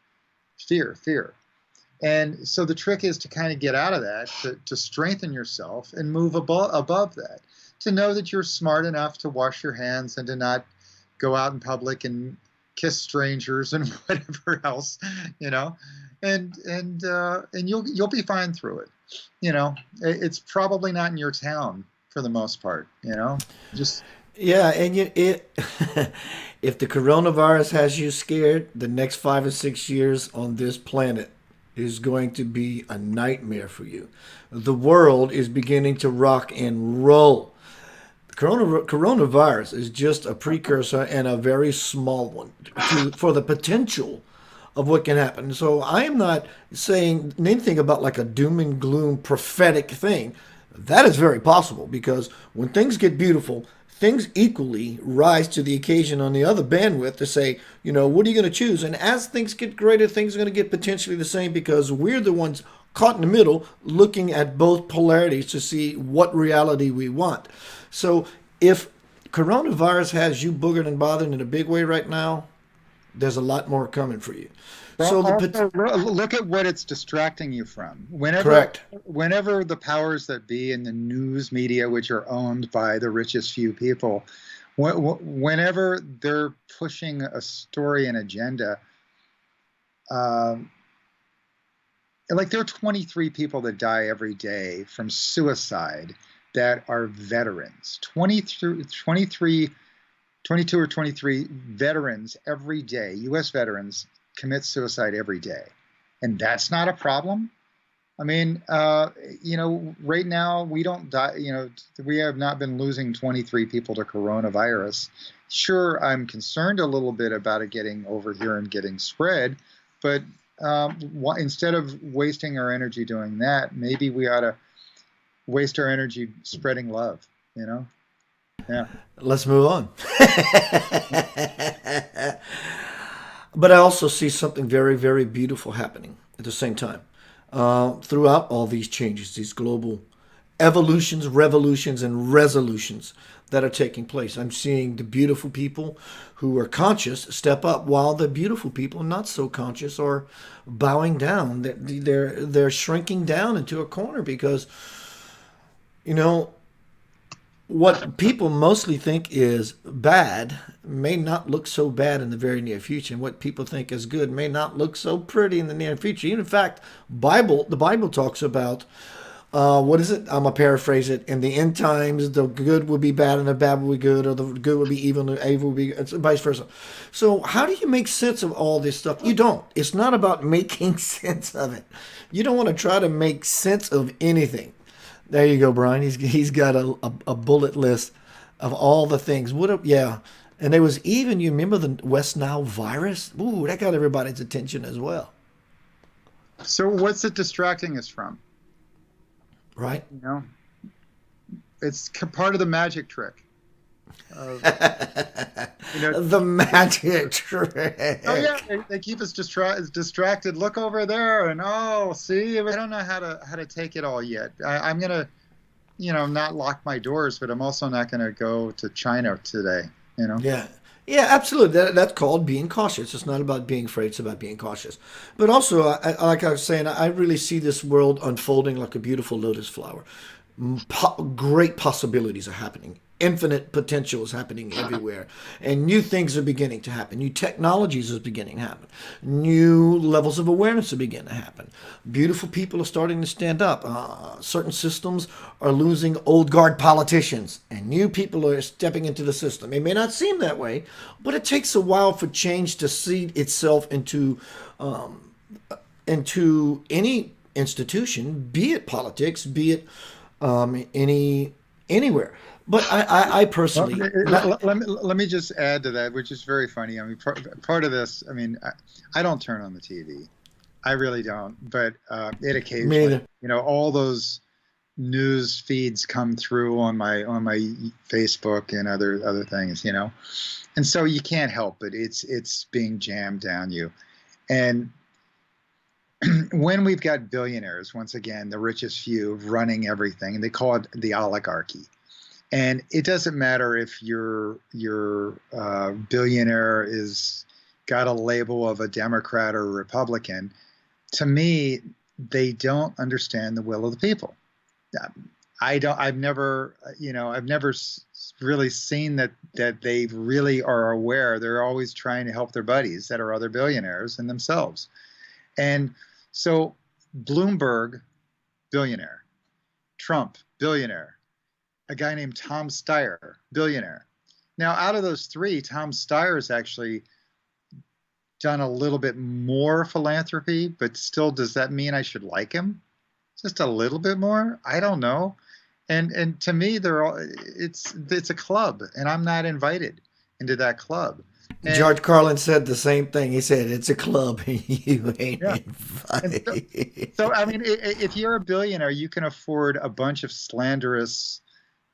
C: Fear. And so the trick is to kind of get out of that, to strengthen yourself and move above that, to know that you're smart enough to wash your hands and to not go out in public and kiss strangers and whatever else, and you'll be fine through it. It's probably not in your town for the most part, just.
A: Yeah, and if the coronavirus has you scared, the next 5 or 6 years on this planet is going to be a nightmare for you. The world is beginning to rock and roll. Coronavirus is just a precursor and a very small one for the potential of what can happen. So I am not saying anything about like a doom and gloom prophetic thing. That is very possible because when things get beautiful, things equally rise to the occasion on the other bandwidth to say, what are you going to choose? And as things get greater, things are going to get potentially the same because we're the ones caught in the middle looking at both polarities to see what reality we want. So if coronavirus has you boogered and bothered in a big way right now, there's a lot more coming for you.
C: So look at what it's distracting you from.
A: Correct.
C: Whenever the powers that be in the news media, which are owned by the richest few people, whenever they're pushing a story and agenda, like there are 23 people that die every day from suicide that are veterans. 22 or 23 veterans every day, U.S. veterans, commit suicide every day. And that's not a problem. I mean, right now we don't die, we have not been losing 23 people to coronavirus. Sure, I'm concerned a little bit about it getting over here and getting spread, but instead of wasting our energy doing that, maybe we ought to waste our energy spreading love, Yeah.
A: Let's move on. But I also see something very, very beautiful happening at the same time. Throughout all these changes, these global evolutions, revolutions, and resolutions that are taking place. I'm seeing the beautiful people who are conscious step up, while the beautiful people not so conscious are bowing down. They're shrinking down into a corner because, what people mostly think is bad may not look so bad in the very near future, and what people think is good may not look so pretty in the near future. In fact, the Bible talks about what is it? I'm gonna paraphrase it. In the end times, the good will be bad and the bad will be good, or the good will be evil and the evil will be vice versa. So, how do you make sense of all this stuff? You don't. It's not about making sense of it. You don't want to try to make sense of anything. There you go, Brian. He's got a bullet list of all the things. Yeah. And there was even, you remember the West Nile virus? Ooh, that got everybody's attention as well.
C: So what's it distracting us from?
A: Right.
C: It's part of the magic trick.
A: The magic trick.
C: Oh yeah, they keep us distracted. Look over there, and see, I don't know how to take it all yet. I'm gonna, not lock my doors, but I'm also not gonna go to China today.
A: Yeah, absolutely. That's called being cautious. It's not about being afraid. It's about being cautious. But also, like I was saying, I really see this world unfolding like a beautiful lotus flower. Great possibilities are happening. Infinite potential is happening everywhere. And new things are beginning to happen. New technologies are beginning to happen. New levels of awareness are beginning to happen. Beautiful people are starting to stand up. Certain systems are losing old guard politicians. And new people are stepping into the system. It may not seem that way, but it takes a while for change to seed itself into any institution, be it politics, be it anywhere. But I personally,
C: let me just add to that, which is very funny. I mean, part of this, I mean, I don't turn on the TV, I really don't. But it occasionally, all those news feeds come through on my Facebook and other things, and so you can't help it. It's being jammed down you. And when we've got billionaires, once again, the richest few running everything, and they call it the oligarchy. And it doesn't matter if your billionaire is got a label of a Democrat or a Republican. To me, they don't understand the will of the people. I've never really seen that they really are aware. They're always trying to help their buddies that are other billionaires and themselves. And so Bloomberg, billionaire. Trump, billionaire. A guy named Tom Steyer, billionaire. Now, out of those three, Tom Steyer's actually done a little bit more philanthropy, but still, does that mean I should like him? Just a little bit more? I don't know. And to me, it's a club, and I'm not invited into that club. And
A: George Carlin said the same thing. He said, "It's a club. You ain't
C: yeah.
A: invited."
C: So, I mean, if you're a billionaire, you can afford a bunch of slanderous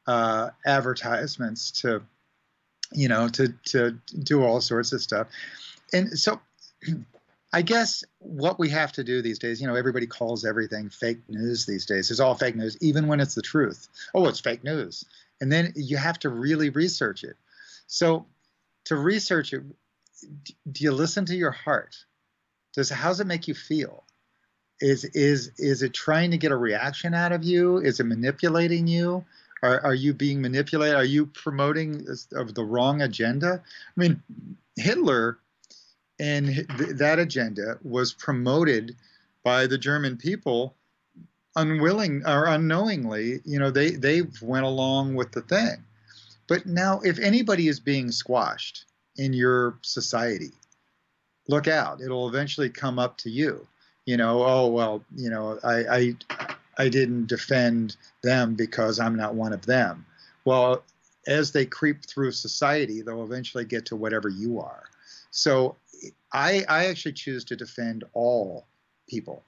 C: advertisements to do all sorts of stuff. And so I guess what we have to do these days, everybody calls everything fake news these days. It's all fake news, even when it's the truth. Oh, it's fake news. And then you have to really research it. So to research it, do you listen to your heart? How does it make you feel? Is it trying to get a reaction out of you? Is it manipulating you? Are you being manipulated? Are you promoting the wrong agenda? I mean, Hitler and that agenda was promoted by the German people, unwilling or unknowingly. They went along with the thing. But now, if anybody is being squashed in your society, look out. It'll eventually come up to you. Oh, well, I didn't defend them because I'm not one of them. Well, as they creep through society, they'll eventually get to whatever you are. So I actually choose to defend all people.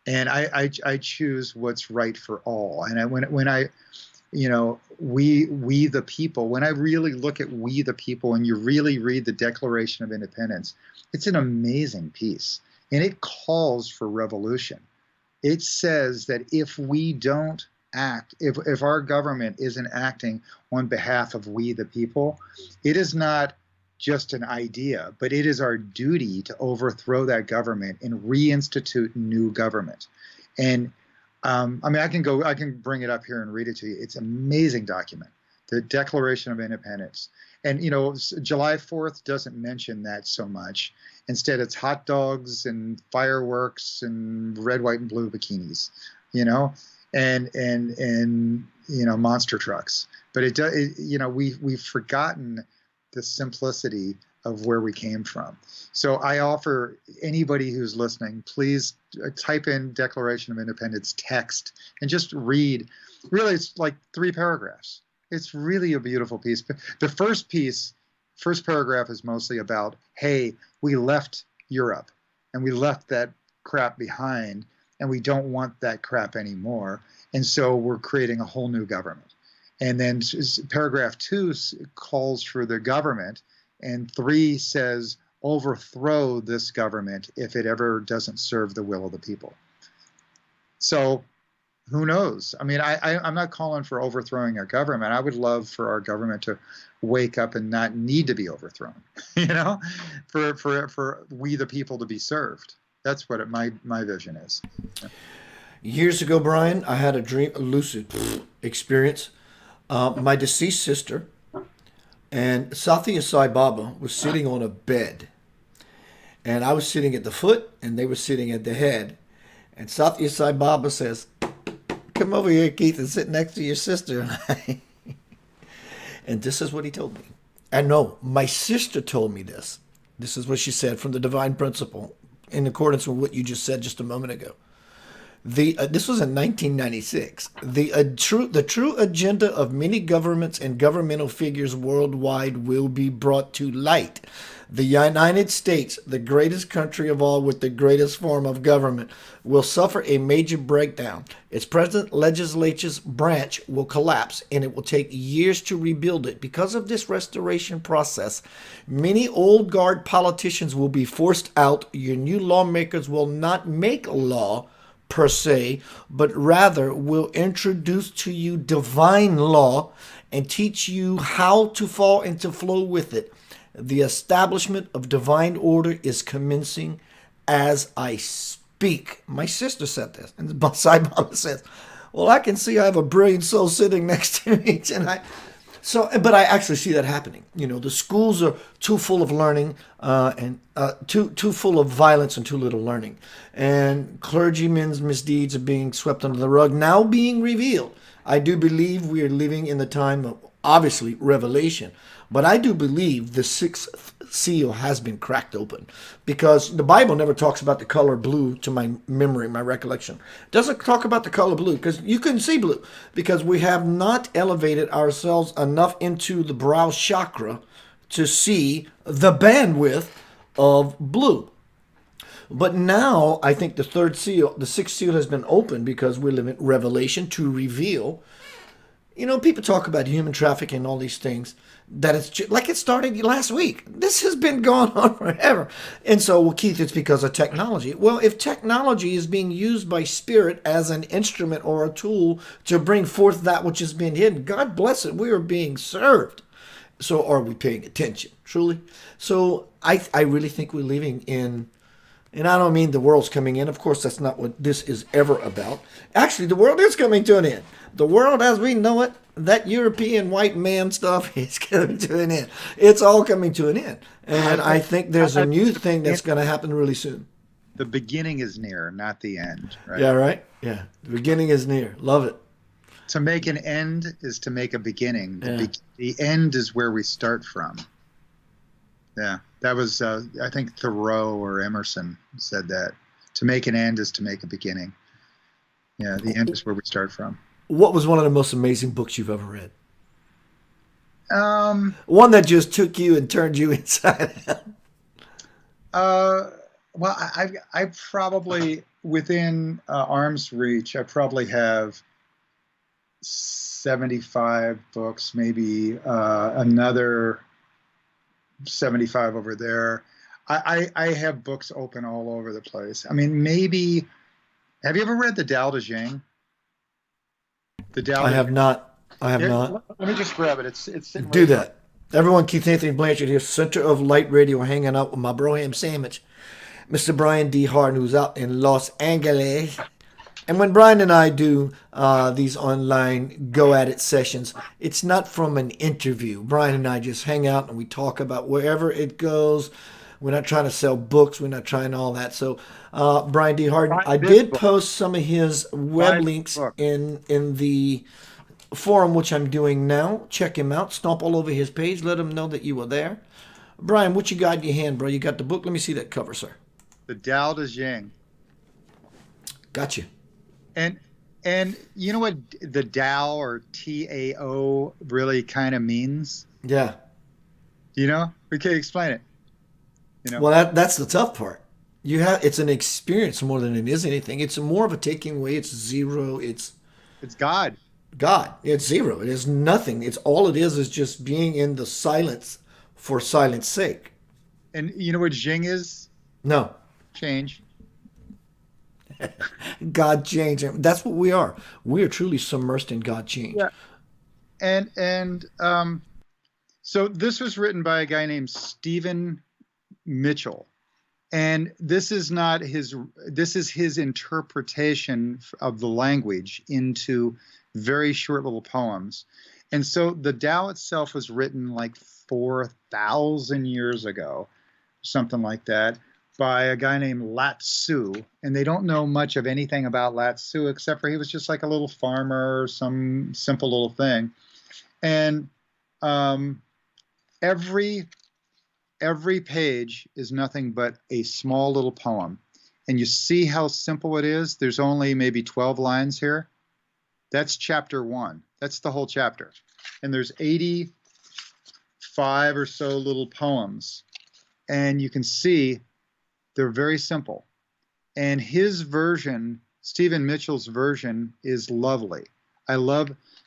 C: And I choose what's right for all. And we the people, when I really look at we the people and you really read the Declaration of Independence, it's an amazing piece. And it calls for revolution. It says that if we don't act, if our government isn't acting on behalf of we the people, it is not just an idea, but it is our duty to overthrow that government and reinstitute new government. And I can bring it up here and read it to you. It's an amazing document, the Declaration of Independence. And, July 4th doesn't mention that so much. Instead, it's hot dogs and fireworks and red, white, and blue bikinis, and monster trucks. But we've forgotten the simplicity of where we came from. So I offer anybody who's listening, please type in Declaration of Independence text and just read. Really, it's like 3 paragraphs. It's really a beautiful piece. The first paragraph is mostly about, hey, we left Europe and we left that crap behind and we don't want that crap anymore. And so we're creating a whole new government. And then paragraph 2 calls for the government, and 3 says overthrow this government if it ever doesn't serve the will of the people. So who knows? I mean, I'm not calling for overthrowing our government. I would love for our government to wake up and not need to be overthrown, for we the people to be served. That's what my vision is.
A: Years ago, Brian, I had a lucid experience. My deceased sister and Satya Sai Baba was sitting on a bed. And I was sitting at the foot, and they were sitting at the head. And Satya Sai Baba says, "Come over here, Keith, and sit next to your sister." And this is what he told me. And no, my sister told me this. This is what she said from the divine principle, in accordance with what you just said just a moment ago. This was in 1996. The true agenda of many governments and governmental figures worldwide will be brought to light. The United States, the greatest country of all with the greatest form of government, will suffer a major breakdown. Its present legislature's branch will collapse, and it will take years to rebuild it. Because of this restoration process, many old guard politicians will be forced out. Your new lawmakers will not make law per se, but rather will introduce to you divine law and teach you how to fall and to flow with it. The establishment of divine order is commencing as I speak. My sister said this, and Sai Baba says, "Well, I can see I have a brilliant soul sitting next to me tonight." So, but I actually see that happening. You know, the schools are too full of learning and too full of violence and too little learning, and clergymen's misdeeds are being swept under the rug, now being revealed. I do believe we are living in the time of obviously revelation, but I do believe the sixth seal has been cracked open, because the Bible never talks about the color blue, to my memory, my recollection. It doesn't talk about the color blue because you couldn't see blue, because we have not elevated ourselves enough into the brow chakra to see the bandwidth of blue. But now I think the third seal, the sixth seal, has been opened because we live in revelation to reveal. You know, people talk about human trafficking and all these things, that it's like it started last week. This has been going on forever. And so, well, Keith, it's because of technology. Well, if technology is being used by spirit as an instrument or a tool to bring forth that which has been hidden, God bless it, we are being served. So are we paying attention, truly? So I really think we're living in, and I don't mean the world's coming in. Of course, that's not what this is ever about. Actually, the world is coming to an end. The world as we know it, that European white man stuff is coming to an end. It's all coming to an end. And I think there's a new thing that's going to happen really soon.
C: The beginning is near, not the end, right?
A: Yeah, right? Yeah. The beginning is near. Love it.
C: To make an end is to make a beginning.
A: Yeah.
C: The end is where we start from. Yeah, that was, I think Thoreau or Emerson said that. To make an end is to make a beginning. Yeah, the end is where we start from.
A: What was one of the most amazing books you've ever read? One that just took you and turned you inside out.
C: Well, I probably, within arm's reach, I probably have 75 books, maybe another 75 over there. I have books open all over the place. I mean, maybe, have you ever read the Tao Te Ching? The Tao.
A: I have not. I have not.
C: Let me just grab it. It's sitting
A: Do
C: right
A: that. Everyone, Keith Anthony Blanchard here, Center of Light Radio, hanging out with my bro ham sandwich, Mr. Brian D. Hardin, who's out in Los Angeles. And when Brian and I do these online go at it sessions, it's not from an interview. Brian and I just hang out and we talk about wherever it goes. We're not trying to sell books. We're not trying all that. So, Brian D. Hardin, I did post some of his web links in the forum, which I'm doing now. Check him out. Stomp all over his page. Let him know that you were there. Brian, what you got in your hand, bro? You got the book? Let me see that cover, sir.
C: The Tao Te Ching.
A: Gotcha.
C: And you know what the Tao, or Tao, really kind of means?
A: Yeah.
C: You know? We can explain it. You know?
A: Well, that's the tough part. It's an experience more than it is anything. It's more of a taking away. It's zero. It's
C: God.
A: God. It's zero. It is nothing. It's all it is just being in the silence for silence sake.
C: And you know what Jing is?
A: No.
C: Change.
A: God change. That's what we are. We are truly submersed in God change.
C: Yeah. And so this was written by a guy named Stephen Mitchell. And this is his interpretation of the language into very short little poems. And so the Tao itself was written like 4,000 years ago, something like that, by a guy named Lat Tzu. And they don't know much of anything about Lat Tzu, except for he was just like a little farmer or some simple little thing. And every page is nothing but a small little poem. And you see how simple it is? There's only maybe 12 lines here. That's chapter 1. That's the whole chapter. And there's 85 or so little poems. And you can see they're very simple. And his version, Stephen Mitchell's version, is lovely.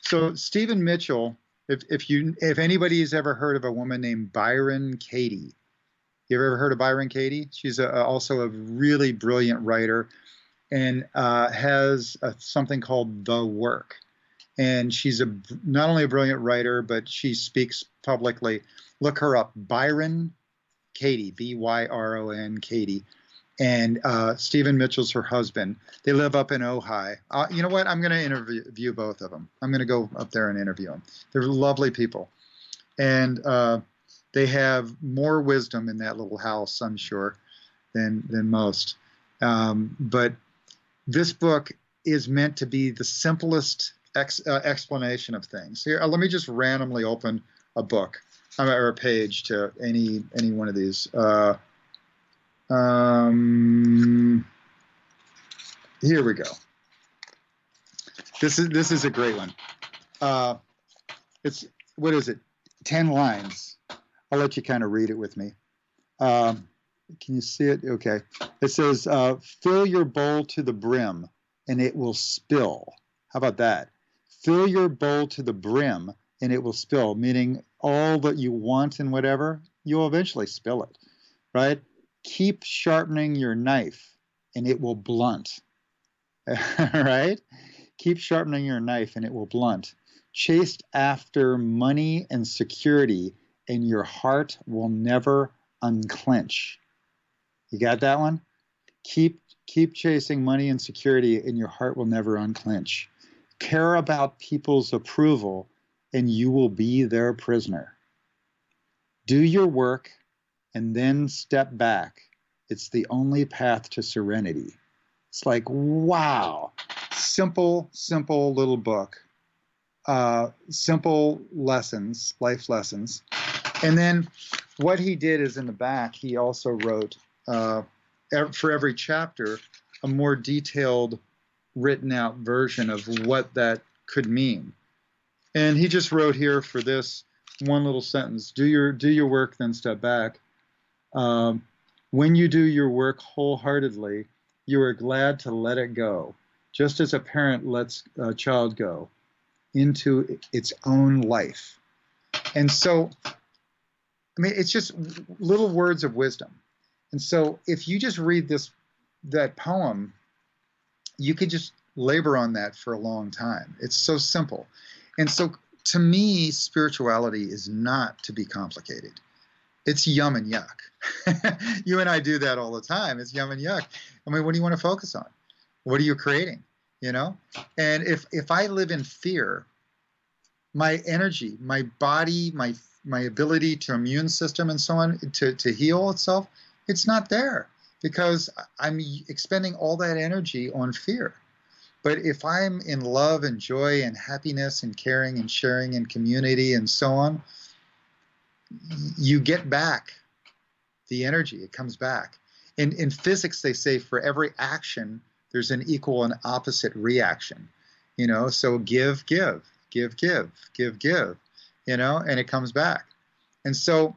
C: So Stephen Mitchell, if anybody's ever heard of a woman named Byron Katie, you ever heard of Byron Katie? She's also a really brilliant writer, and has something called The Work. And she's not only a brilliant writer, but she speaks publicly. Look her up, Byron Katie, Byron Katie. And Stephen Mitchell's her husband. They live up in Ojai. You know what? I'm going to interview both of them. I'm going to go up there and interview them. They're lovely people. And they have more wisdom in that little house, I'm sure, than most. But this book is meant to be the simplest explanation of things. Here, let me just randomly open a book or a page to any one of these. Here we go. This is a great one. It's, what is it? 10 lines. I'll let you kind of read it with me. Can you see it? Okay. It says, fill your bowl to the brim and it will spill. How about that? Fill your bowl to the brim and it will spill, meaning all that you want and whatever, you'll eventually spill it, right? Keep sharpening your knife and it will blunt, right? Keep sharpening your knife and it will blunt. Chase after money and security and your heart will never unclench. You got that one? Keep chasing money and security and your heart will never unclench. Care about people's approval and you will be their prisoner. Do your work and then step back. It's the only path to serenity. It's like, wow. Simple little book. Simple lessons, life lessons. And then what he did is in the back, he also wrote, for every chapter, a more detailed, written out version of what that could mean. And he just wrote here for this one little sentence, do your work, then step back. When you do your work wholeheartedly, you are glad to let it go, just as a parent lets a child go into its own life. And so, I mean, it's just little words of wisdom. And so if you just read that poem, you could just labor on that for a long time. It's so simple. And so to me, spirituality is not to be complicated. It's yum and yuck. You and I do that all the time. It's yum and yuck. I mean, what do you want to focus on? What are you creating? You know? And if I live in fear, my energy, my body, my ability to immune system and so on to heal itself, it's not there because I'm expending all that energy on fear. But if I'm in love and joy and happiness and caring and sharing and community and so on, you get back the energy. It comes back. In physics, they say for every action, there's an equal and opposite reaction. You know, so give, you know, and it comes back. And so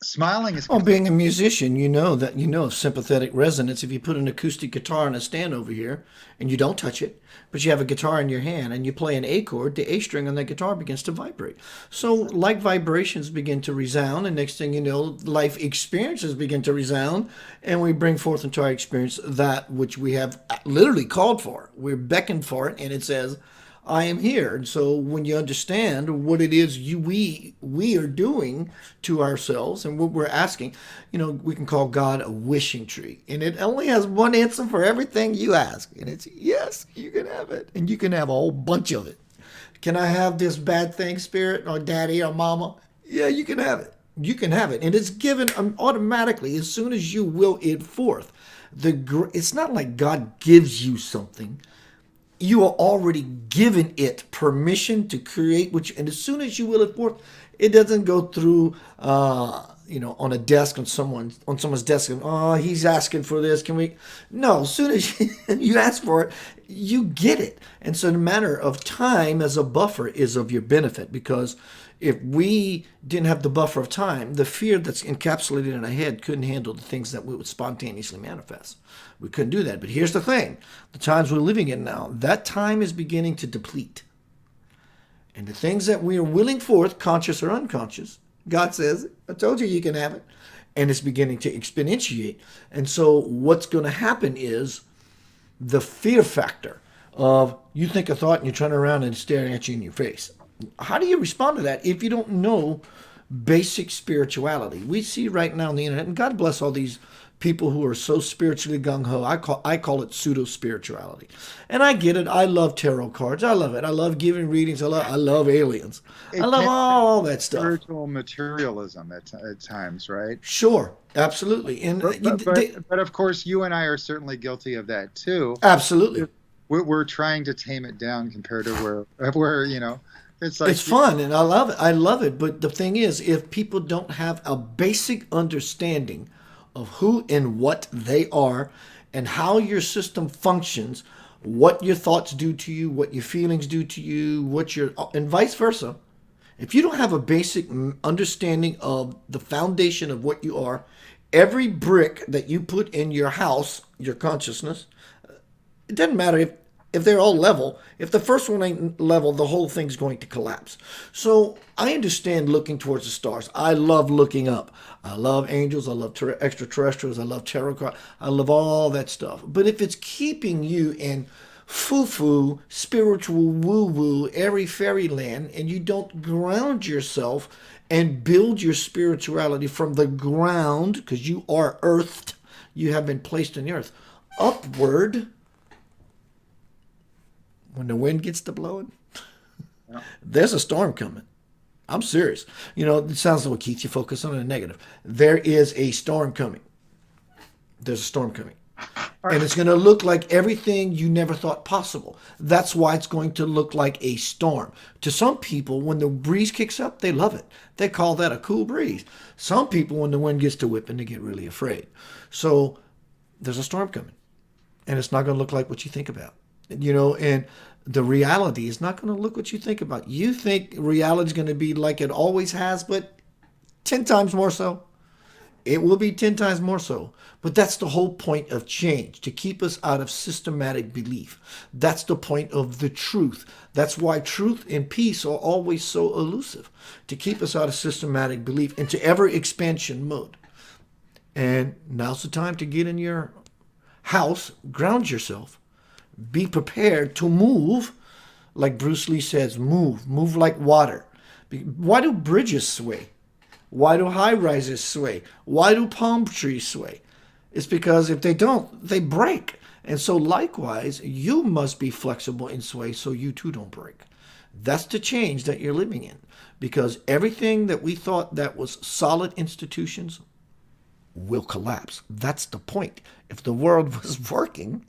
C: smiling is...
A: Oh, being a musician, you know sympathetic resonance. If you put an acoustic guitar on a stand over here and you don't touch it, but you have a guitar in your hand and you play an A chord, the A string on that guitar begins to vibrate. So like vibrations begin to resound, and next thing you know, life experiences begin to resound, and we bring forth into our experience that which we have literally called for. We're beckoned for it, and it says, I am here. And so when you understand what it is we are doing to ourselves and what we're asking, you know, we can call God a wishing tree. And it only has one answer for everything you ask. And it's yes, you can have it. And you can have a whole bunch of it. Can I have this bad thing, spirit or daddy or mama? Yeah, you can have it. You can have it. And it's given automatically as soon as you will it forth. It's not like God gives you something. You are already given it permission to create, and as soon as you will it forth, it doesn't go through on a desk on someone's desk, and oh, he's asking for this. Can we? No, as soon as you ask for it, you get it. And so the matter of time as a buffer is of your benefit, because if we didn't have the buffer of time, the fear that's encapsulated in our head couldn't handle the things that we would spontaneously manifest. We couldn't do that. But here's the thing: the times we're living in now, that time is beginning to deplete. And the things that we are willing forth, conscious or unconscious, God says, I told you can have it. And it's beginning to exponentiate. And so what's going to happen is the fear factor of you think a thought and you turn around and it's staring at you in your face. How do you respond to that if you don't know basic spirituality? We see right now on the internet, and God bless all these people who are so spiritually gung-ho. I call it pseudo-spirituality. And I get it. I love tarot cards. I love it. I love giving readings. I love aliens. I love all that stuff.
C: Spiritual materialism at times, right?
A: Sure. Absolutely. And
C: but of course, you and I are certainly guilty of that too.
A: Absolutely.
C: We're trying to tame it down compared to where it's like,
A: it's fun and I love it. I love it. But the thing is, if people don't have a basic understanding of who and what they are and how your system functions, what your thoughts do to you, what your feelings do to you, and vice versa. If you don't have a basic understanding of the foundation of what you are, every brick that you put in your house, your consciousness, it doesn't matter if they're all level. If the first one ain't level, the whole thing's going to collapse. So I understand looking towards the stars. I love looking up. I love angels. I love extraterrestrials. I love Cherokee. I love all that stuff. But if it's keeping you in foo-foo, spiritual woo-woo, airy fairyland, and you don't ground yourself and build your spirituality from the ground, because you are earthed, you have been placed in the earth, upward, when the wind gets to blowing, there's a storm coming. I'm serious. It sounds like, Keith, you focus on the negative. There is a storm coming. There's a storm coming. And it's going to look like everything you never thought possible. That's why it's going to look like a storm. To some people, when the breeze kicks up, they love it. They call that a cool breeze. Some people, when the wind gets to whipping, they get really afraid. So there's a storm coming. And it's not going to look like what you think about. And the reality is not going to look what you think about. You think reality is going to be like it always has, but 10 times more so. It will be 10 times more so. But that's the whole point of change, to keep us out of systematic belief. That's the point of the truth. That's why truth and peace are always so elusive, to keep us out of systematic belief into ever expansion mode. And now's the time to get in your house, ground yourself. Be prepared to move, like Bruce Lee says, move like water. Why do bridges sway? Why do high rises sway? Why do palm trees sway? It's because if they don't, they break. And so likewise, you must be flexible in sway so you too don't break. That's the change that you're living in. Because everything that we thought that was solid institutions will collapse. That's the point. If the world was working,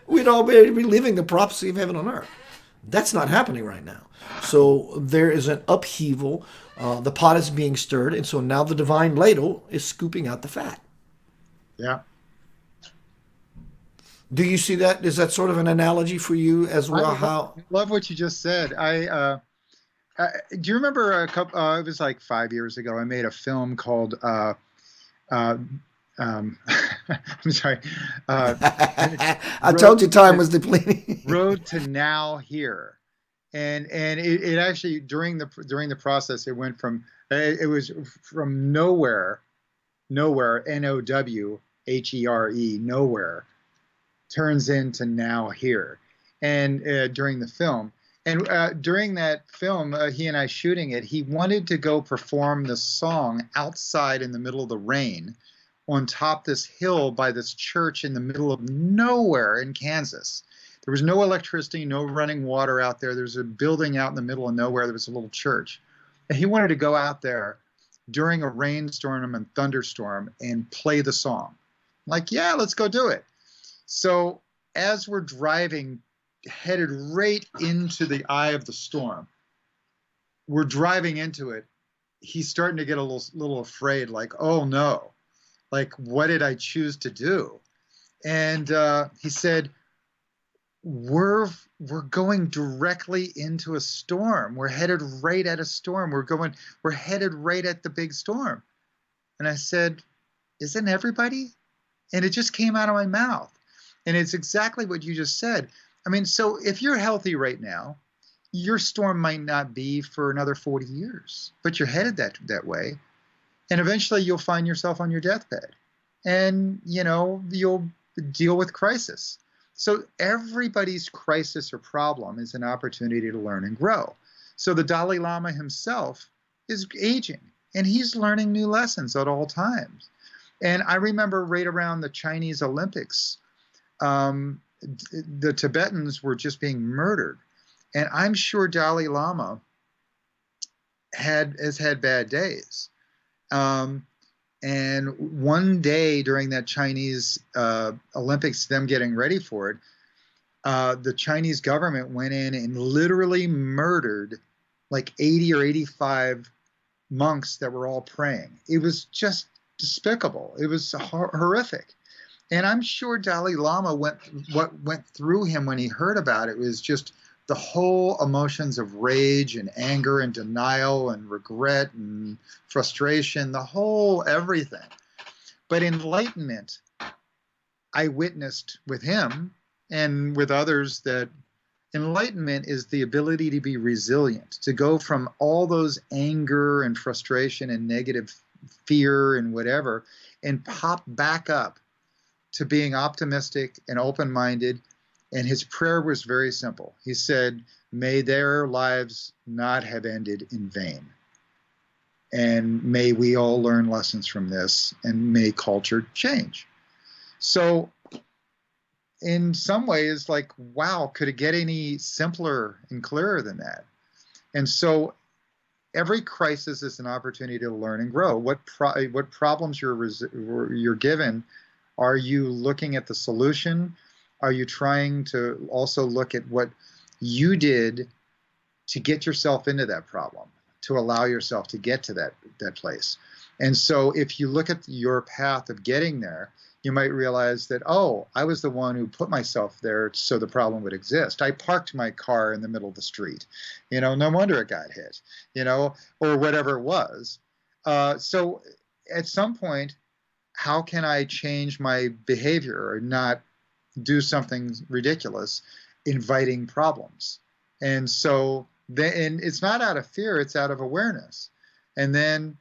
A: we'd all be living the prophecy of heaven on earth. That's not happening right now. So there is an upheaval. The pot is being stirred, and so now the divine ladle is scooping out the fat.
C: Yeah.
A: Do you see that? Is that sort of an analogy for you as well?
C: I love what you just said. Do you remember it was like 5 years ago, I made a film called I'm sorry.
A: I told you time was depleting.
C: Road to Now Here, and it actually during the process it went from it was from nowhere, NOWHERE, nowhere, turns into Now Here, and during the film. And during that film, he and I shooting it, he wanted to go perform the song outside in the middle of the rain on top this hill by this church in the middle of nowhere in Kansas. There was no electricity, no running water out there. There was a building out in the middle of nowhere. There was a little church. And he wanted to go out there during a rainstorm and thunderstorm and play the song. I'm like, yeah, let's go do it. So as we're driving, headed right into the eye of the storm, we're driving into it, he's starting to get a little afraid, like, oh no, like, what did I choose to do? And he said, we're going directly into a storm. We're headed right at a storm. We're headed right at the big storm. And I said, isn't everybody? And it just came out of my mouth. And it's exactly what you just said. I mean, so if you're healthy right now, your storm might not be for another 40 years, but you're headed that way. And eventually you'll find yourself on your deathbed. And, you'll deal with crisis. So everybody's crisis or problem is an opportunity to learn and grow. So the Dalai Lama himself is aging, and he's learning new lessons at all times. And I remember right around the Chinese Olympics, the Tibetans were just being murdered. And I'm sure Dalai Lama has had bad days. And one day during that Chinese Olympics, them getting ready for it, the Chinese government went in and literally murdered like 80 or 85 monks that were all praying. It was just despicable. It was horrific. And I'm sure Dalai Lama what went through him when he heard about it was just the whole emotions of rage and anger and denial and regret and frustration, the whole everything. But enlightenment, I witnessed with him and with others that enlightenment is the ability to be resilient, to go from all those anger and frustration and negative fear and whatever, and pop back up to being optimistic and open-minded. And his prayer was very simple. He said, may their lives not have ended in vain. And may we all learn lessons from this, and may culture change. So in some ways, like, wow, could it get any simpler and clearer than that? And so every crisis is an opportunity to learn and grow. What problems you're given, are you looking at the solution? Are you trying to also look at what you did to get yourself into that problem, to allow yourself to get to that place? And so if you look at your path of getting there, you might realize that, oh, I was the one who put myself there so the problem would exist. I parked my car in the middle of the street. No wonder it got hit, or whatever it was. So at some point, how can I change my behavior or not do something ridiculous, inviting problems? And so and it's not out of fear, it's out of awareness. And then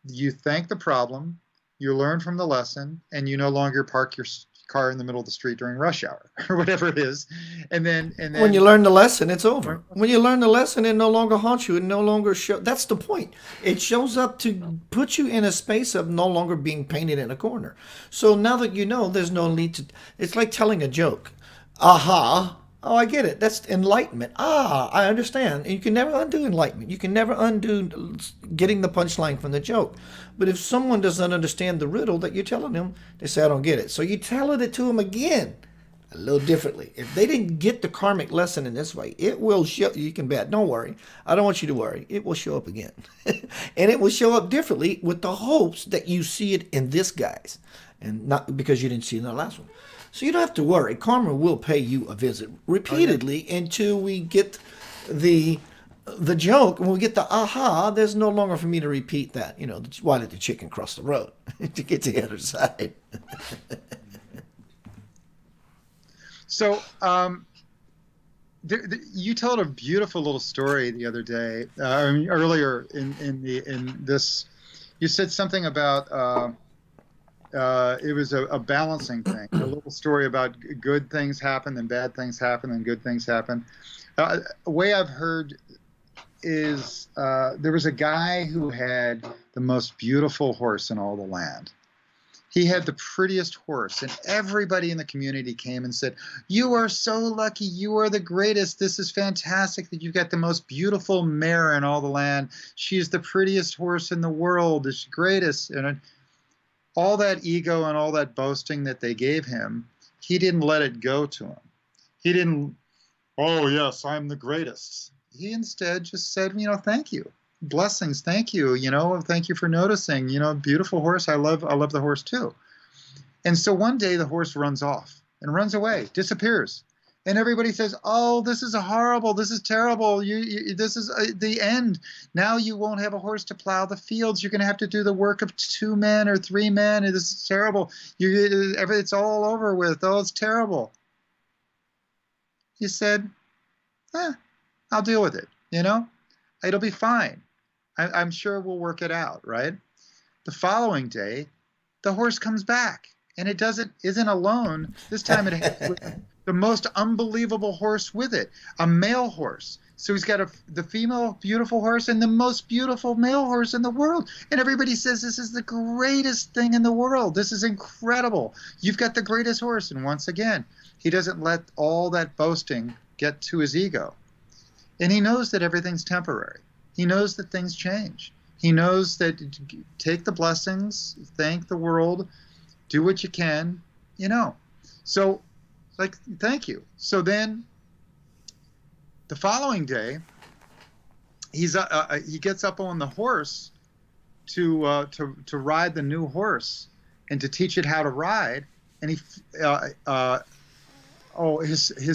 C: you thank the problem, you learn from the lesson, and you no longer park your car in the middle of the street during rush hour or whatever it is. And then
A: when you learn the lesson, it's over. When you learn the lesson, it no longer haunts you. It no longer that's the point. It shows up to put you in a space of no longer being painted in a corner. So now that you know, there's no need to. It's like telling a joke. Aha. Oh, I get it. That's enlightenment. Ah, I understand. And you can never undo enlightenment. You can never undo getting the punchline from the joke. But if someone doesn't understand the riddle that you're telling them, they say, I don't get it. So you tell it to them again, a little differently. If they didn't get the karmic lesson in this way, it will show. You can bet. Don't worry. I don't want you to worry. It will show up again. And it will show up differently with the hopes that you see it in this guise, and not because you didn't see it in the last one. So you don't have to worry. Karma will pay you a visit repeatedly until we get the joke. When we get the aha, there's no longer for me to repeat that. Why did the chicken cross the road to get to the other side?
C: So you told a beautiful little story the other day, earlier in this. You said something about it was a balancing thing, a little story about good things happen and bad things happen and good things happen. A way I've heard is there was a guy who had the most beautiful horse in all the land. He had the prettiest horse, and everybody in the community came and said, you are so lucky. You are the greatest. This is fantastic that you've got the most beautiful mare in all the land. She's the prettiest horse in the world. It's the greatest. And all that ego and all that boasting that they gave him, he didn't let it go to him. He didn't, oh, yes, I'm the greatest. He instead just said, thank you. blessings. Thank you. Thank you for noticing. Beautiful horse. I love the horse too. And so one day the horse runs off and runs away, disappears. And everybody says, "Oh, this is horrible. This is terrible. This is the end. Now you won't have a horse to plow the fields. You're going to have to do the work of 2 men or 3 men. And this is terrible. It's all over with. Oh, it's terrible." You said, "I'll deal with it. It'll be fine. I'm sure we'll work it out, right?" The following day, the horse comes back, and it isn't alone. This time it has the most unbelievable horse with it, a male horse. So he's got the female beautiful horse and the most beautiful male horse in the world. And everybody says, "This is the greatest thing in the world. This is incredible. You've got the greatest horse." And once again, he doesn't let all that boasting get to his ego. And he knows that everything's temporary. He knows that things change. He knows that take the blessings, thank the world, do what you can, So, thank you. So then the following day, he gets up on the horse to ride the new horse and to teach it how to ride. And his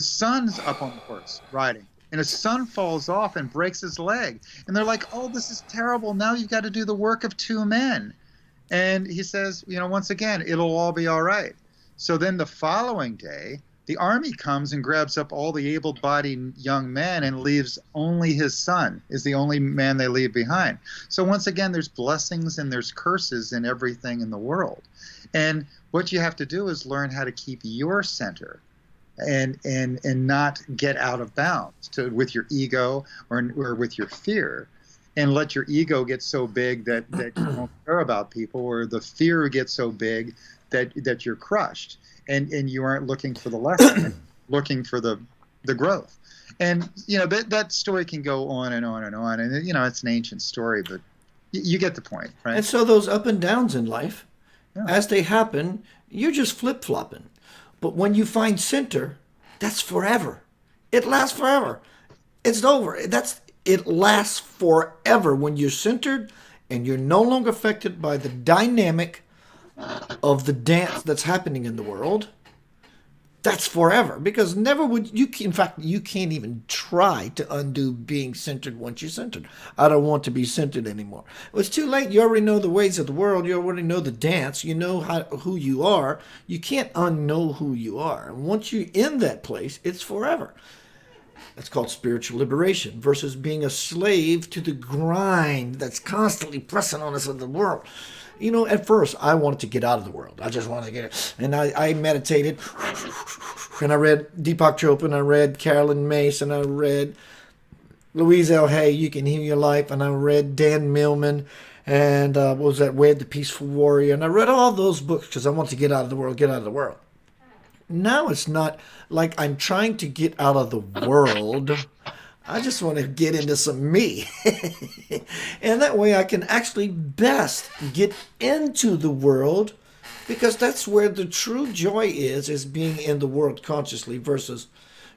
C: son's up on the horse riding. And his son falls off and breaks his leg. And they're like, "Oh, this is terrible. Now you've got to do the work of 2 men. And he says, once again, it'll all be all right. So then the following day, the army comes and grabs up all the able-bodied young men and leaves only his son, is the only man they leave behind. So once again, there's blessings and there's curses in everything in the world. And what you have to do is learn how to keep your center and not get out of bounds with your ego or with your fear, and let your ego get so big that you don't care about people, or the fear gets so big that you're crushed and you aren't looking for the lesson, looking for the growth. And that story can go on and on and on, and it's an ancient story, but you get the point, right?
A: And so those up and downs in life, as they happen, you're just flip-flopping. But when you find center, that's forever. It lasts forever. It's over. It lasts forever when you're centered and you're no longer affected by the dynamic of the dance that's happening in the world. That's forever, because never would you. In fact, you can't even try to undo being centered once you're centered. I don't want to be centered anymore. It's too late. You already know the ways of the world. You already know the dance. You know who you are. You can't unknow who you are. And once you're in that place, it's forever. That's called spiritual liberation versus being a slave to the grind that's constantly pressing on us in the world. At first, I wanted to get out of the world. I just wanted to get it. And I meditated. And I read Deepak Chopra, and I read Carolyn Mace, and I read Louise L. Hay, You Can Heal Your Life, and I read Dan Millman, and what was that, Wed the Peaceful Warrior. And I read all those books because I wanted to get out of the world, Now it's not like I'm trying to get out of the world. I just want to get into some me. And that way I can actually best get into the world, because that's where the true joy is being in the world consciously versus,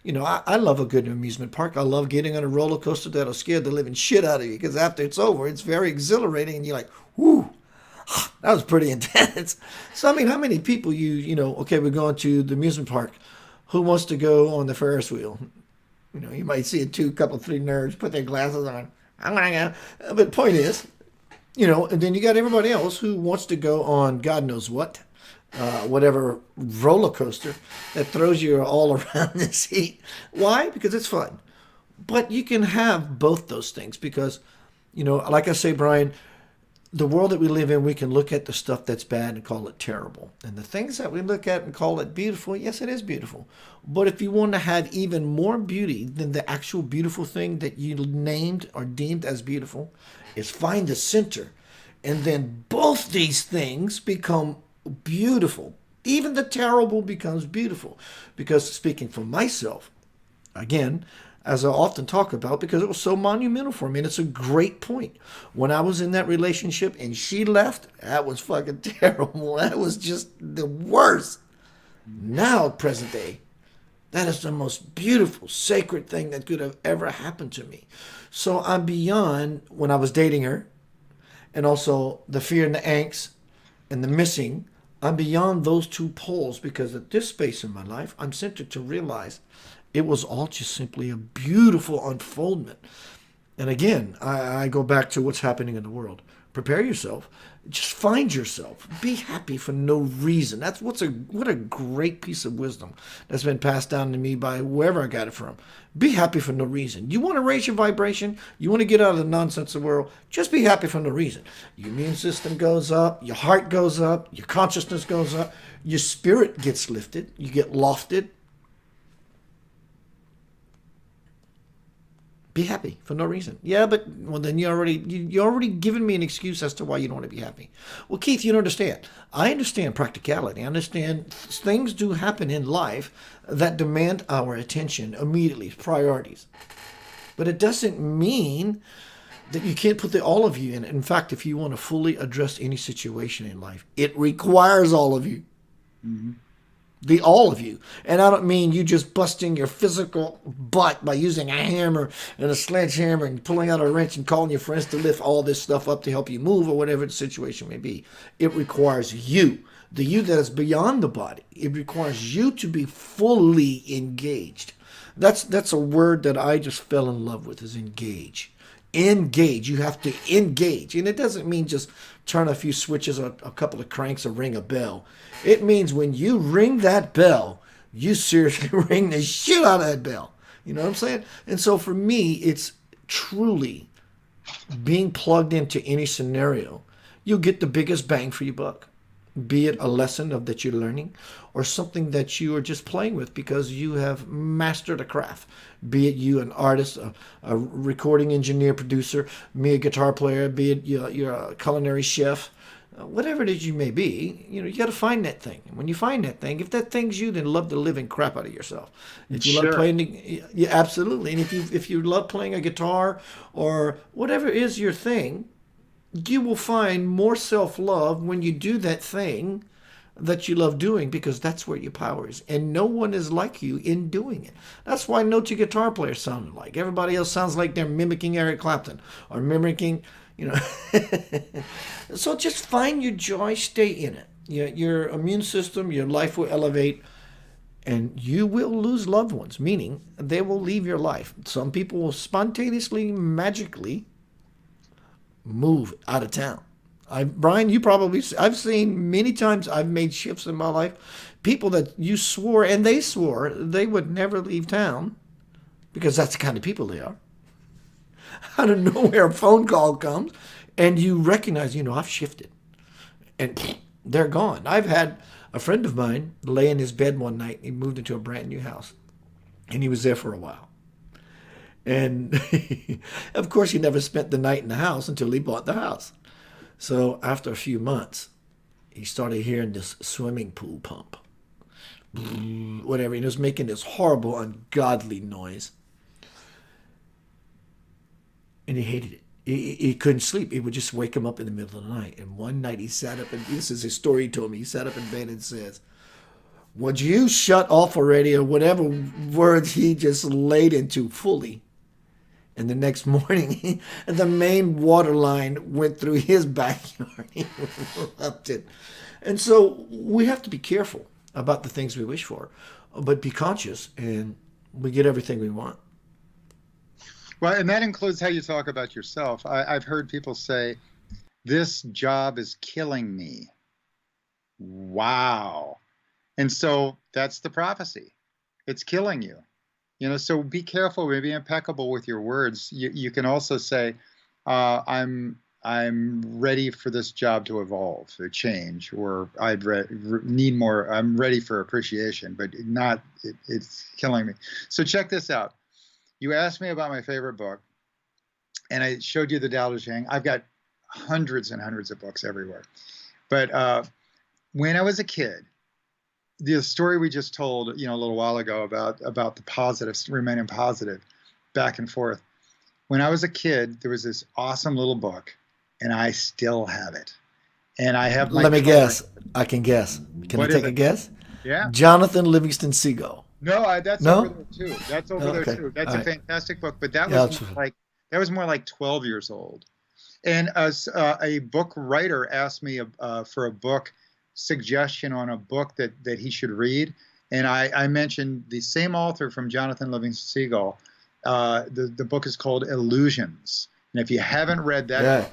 A: I love a good amusement park. I love getting on a roller coaster that'll scare the living shit out of you, because after it's over, it's very exhilarating and you're like, whoo, that was pretty intense. So, how many people okay, we're going to the amusement park. Who wants to go on the Ferris wheel? You might see couple, 3 nerds put their glasses on. I'm going to go. But the point is, and then you got everybody else who wants to go on God knows what, whatever roller coaster that throws you all around the seat. Why? Because it's fun. But you can have both those things because, like I say, Brian, the world that we live in, we can look at the stuff that's bad and call it terrible. And the things that we look at and call it beautiful, yes, it is beautiful. But if you want to have even more beauty than the actual beautiful thing that you named or deemed as beautiful, is find the center. And then both these things become beautiful. Even the terrible becomes beautiful. Because speaking for myself, again, as I often talk about, because it was so monumental for me. And it's a great point. When I was in that relationship and she left, that was fucking terrible. That was just the worst. Now, present day, That is the most beautiful, sacred thing that could have ever happened to me. So I'm beyond when I was dating her, and also the fear and the angst and the missing. I'm beyond those two poles because at this space in my life, I'm centered to realize it was all just simply a beautiful unfoldment. And again, I go back to what's happening in the world. Prepare yourself. Just find yourself. Be happy for no reason. What a great piece of wisdom that's been passed down to me by whoever I got it from. Be happy for no reason. You want to raise your vibration? You want to get out of the nonsense of the world? Just be happy for no reason. Your immune system goes up. Your heart goes up. Your consciousness goes up. Your spirit gets lifted. You get lofted. Be happy for no reason. Yeah, but well, then you already given me an excuse as to why you don't want to be happy. Well, Keith, you don't understand. I understand practicality. I understand things do happen in life that demand our attention immediately, priorities. But it doesn't mean that you can't put all of you in it. In fact, if you want to fully address any situation in life, it requires all of you. Mm-hmm. The all of you. And I don't mean you just busting your physical butt by using a hammer and a sledgehammer and pulling out a wrench and calling your friends to lift all this stuff up to help you move or whatever the situation may be. It requires you, the you that is beyond the body. It requires you to be fully engaged. That's a word that I just fell in love with, is engage. Engage. You have to engage. And it doesn't mean just turn a few switches, a couple of cranks, or ring a bell. It means when you ring that bell, you seriously ring the shit out of that bell. You know what I'm saying? And so for me, it's truly being plugged into any scenario. You'll get the biggest bang for your buck. Be it a lesson that you're learning or something that you are just playing with because you have mastered a craft. Be it you, an artist, a recording engineer, producer, me, a guitar player, be it you're a culinary chef, whatever it is you may be, you got to find that thing. And when you find that thing, if that thing's you, then love the living crap out of yourself. If you love playing, yeah, absolutely. And if you love playing a guitar or whatever is your thing, you will find more self-love when you do that thing that you love doing, because that's where your power is. And no one is like you in doing it. That's why no two guitar players sound alike. Everybody else sounds like they're mimicking Eric Clapton or mimicking, So just find your joy, stay in it. Your immune system, your life will elevate, and you will lose loved ones, meaning they will leave your life. Some people will spontaneously, magically move out of town. Brian, I've seen many times, I've made shifts in my life, people that you swore, and they swore they would never leave town because that's the kind of people they are. Out of nowhere, a phone call comes and you recognize, I've shifted and they're gone. I've had a friend of mine lay in his bed one night. He moved into a brand new house and he was there for a while. And of course, he never spent the night in the house until he bought the house. So after a few months, he started hearing this swimming pool pump. Whatever. And it was making this horrible, ungodly noise. And he hated it. He couldn't sleep. It would just wake him up in the middle of the night. And one night he sat up, and this is his story he told me. He sat up in bed and says, "Would you shut off already?" Or whatever words he just laid into fully. And the next morning, the main water line went through his backyard. He erupted. And so we have to be careful about the things we wish for, but be conscious, and we get everything we want.
C: Well, and that includes how you talk about yourself. I've heard people say, "This job is killing me." Wow. And so that's the prophecy. It's killing you. So be careful, be impeccable with your words. You can also say, I'm ready for this job to evolve, to change, or need more. I'm ready for appreciation, but it's killing me. So check this out. You asked me about my favorite book, and I showed you the Tao Te Ching. I've got hundreds and hundreds of books everywhere. But when I was a kid, the story we just told, a little while ago about the positive, remaining positive, back and forth. When I was a kid, there was this awesome little book, and I still have it. And I have my.
A: Let me guess. I can guess. Can I take a guess?
C: Yeah.
A: Jonathan Livingston Seagull.
C: No, that's over
A: No?
C: there too. That's over
A: Oh,
C: there
A: okay.
C: too. That's
A: All
C: a
A: right.
C: fantastic book, but that
A: Yeah.
C: was more like 12 years old. And as a book writer asked me for a book suggestion on a book that he should read, and I mentioned the same author from Jonathan Livingston Seagull. The book is called Illusions, and if you haven't read that
A: Yeah.
C: book,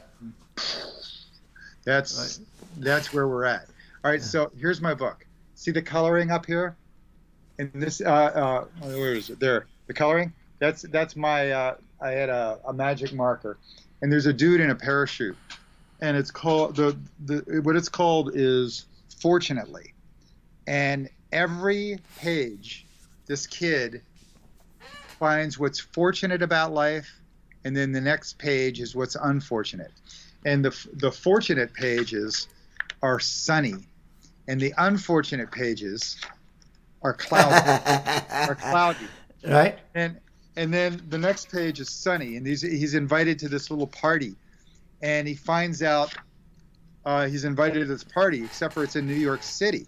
A: Right.
C: that's where we're at. All right,
A: Yeah.
C: so here's my book. See the coloring up here? And this, where is it? There, the coloring. That's my. I had a magic marker, and there's a dude in a parachute, and it's called the what it's called is Fortunately, and every page, this kid finds what's fortunate about life, and then the next page is what's unfortunate, and the fortunate pages are sunny, and the unfortunate pages are cloudy. Are cloudy.
A: Right?
C: And and then the next page is sunny, and he's invited to this little party, and he finds out he's invited to this party, except for it's in New York City,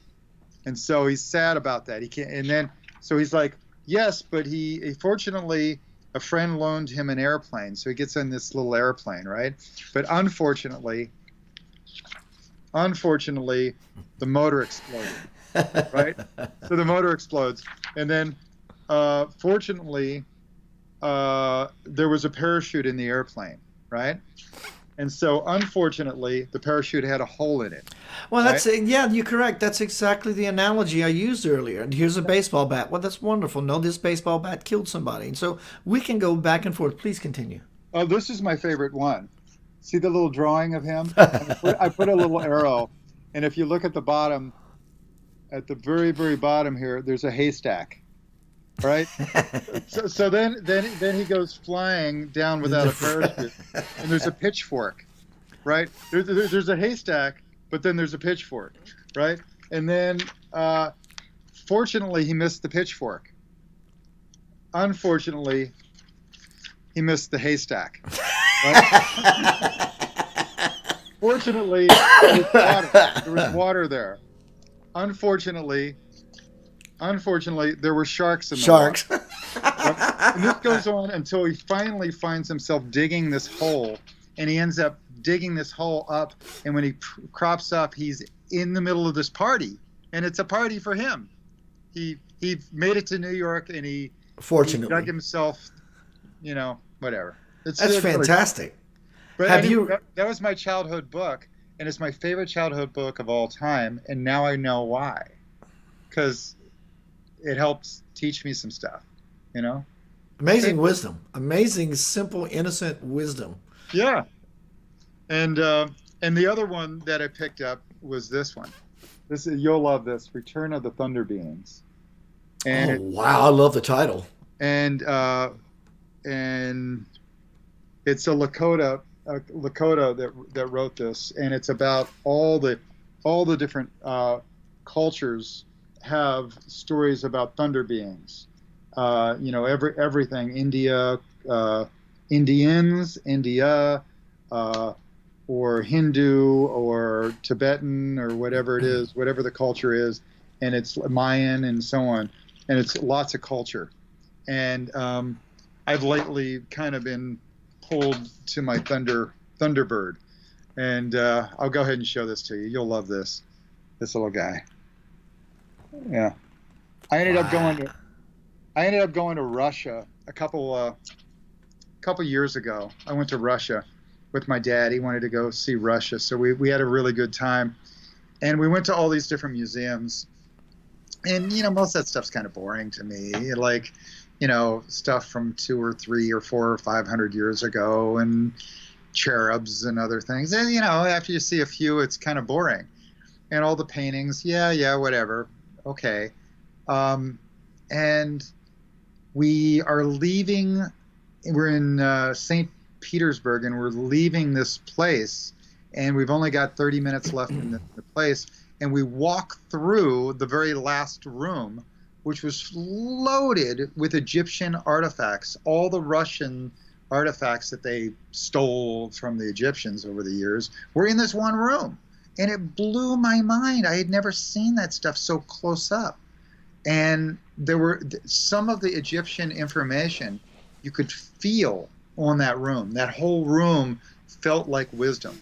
C: and so he's sad about that. He can't, and then so he's like, yes, but he fortunately a friend loaned him an airplane, so he gets in this little airplane, right? But unfortunately, the motor exploded, right? So the motor explodes, and then fortunately, there was a parachute in the airplane, right? And so, unfortunately, the parachute had a hole in it,
A: Well,
C: right?
A: yeah, you're correct. That's exactly the analogy I used earlier. And here's a baseball bat. Well, that's wonderful. No, this baseball bat killed somebody. And so we can go back and forth. Please continue.
C: Oh, this is my favorite one. See the little drawing of him? I put a little arrow, and if you look at the bottom, at the very, very bottom here, there's a haystack, right? So then he goes flying down without a parachute, and there's a pitchfork, right? There's a haystack, but then there's a pitchfork, right? And then fortunately he missed the pitchfork. Unfortunately, he missed the haystack. Right? Fortunately, there was water there. Unfortunately, there were sharks in the water.
A: Sharks.
C: And this goes on until he finally finds himself digging this hole, and he ends up digging this hole up. And when he crops up, he's in the middle of this party, and it's a party for him. He made it to New York, and he
A: Fortunately.
C: dug himself, whatever.
A: That's
C: really
A: fantastic.
C: But
A: Have
C: anyway,
A: you?
C: that was my childhood book, and it's my favorite childhood book of all time. And now I know why, because it helps teach me some stuff, you know.
A: Amazing wisdom. Amazing, simple, innocent wisdom.
C: Yeah. And the other one that I picked up was this one. You'll love this, Return of the Thunder Beings.
A: Oh,
C: And
A: wow. I love the title.
C: and it's a Lakota that wrote this, and it's about all the different cultures have stories about thunder beings. Everything Indians, India, or Hindu or Tibetan or whatever it is, whatever the culture is, and it's Mayan and so on, and it's lots of culture. And I've lately kind of been pulled to my Thunderbird, and I'll go ahead and show this to you. You'll love this little guy. Yeah, I ended up going to Russia a couple years ago. I went to Russia with my dad. He wanted to go see Russia, so we had a really good time, and we went to all these different museums. And most of that stuff's kind of boring to me, like stuff from 2 or 3 or 4 or 500 years ago, and cherubs and other things. And after you see a few, it's kind of boring. And all the paintings, yeah, whatever, okay. And we are leaving. We're in St. Petersburg, and we're leaving this place, and we've only got 30 minutes left in the place. And we walk through the very last room, which was loaded with Egyptian artifacts, all the Russian artifacts that they stole from the Egyptians over the years were in this one room. And it blew my mind. I had never seen that stuff so close up. And there were some of the Egyptian information you could feel on that room. That whole room felt like wisdom.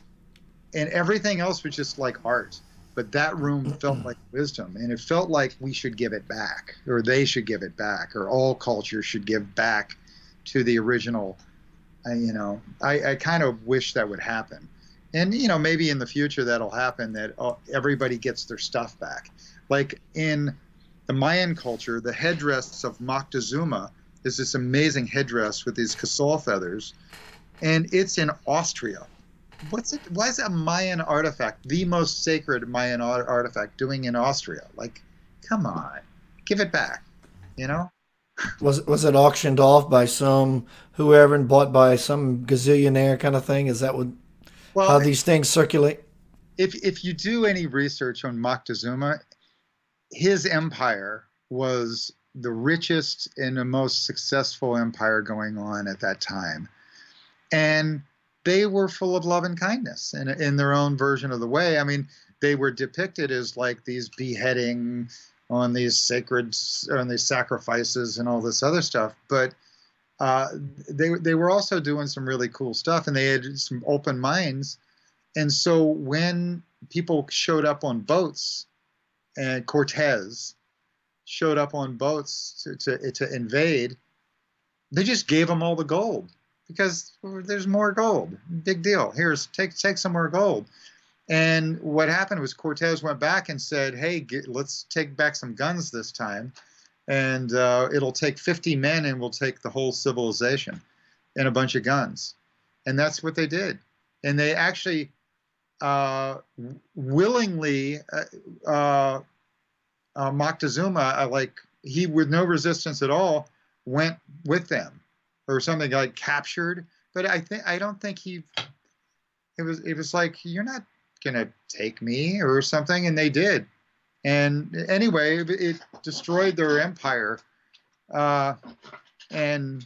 C: And everything else was just like art. But that room felt like wisdom. And it felt like we should give it back, or they should give it back, or all cultures should give back to the original. I kind of wish that would happen. And, maybe in the future that'll happen, that everybody gets their stuff back. Like in the Mayan culture, the headdress of Moctezuma is this amazing headdress with these casal feathers, and it's in Austria. Why is a Mayan artifact, the most sacred Mayan artifact, doing in Austria? Like, come on, give it back, you know?
A: Was it auctioned off by some whoever and bought by some gazillionaire kind of thing? Is that what how
C: Well,
A: these things circulate?
C: if you do any research on Moctezuma, his empire was the richest and the most successful empire going on at that time. And they were full of love and kindness in their own version of the way. I mean, they were depicted as like these beheading on these on these sacrifices and all this other stuff. But they were also doing some really cool stuff, and they had some open minds. And so when people showed up on boats, and Cortez showed up on boats to invade, they just gave them all the gold because there's more gold. Big deal. Take some more gold. And what happened was Cortez went back and said, hey, let's take back some guns this time. And it'll take 50 men and we'll take the whole civilization and a bunch of guns. And that's what they did. And they actually willingly, Moctezuma, he with no resistance at all, went with them, or something, like captured. But I don't think it was like, you're not gonna take me or something, and they did. And anyway, it destroyed their empire. And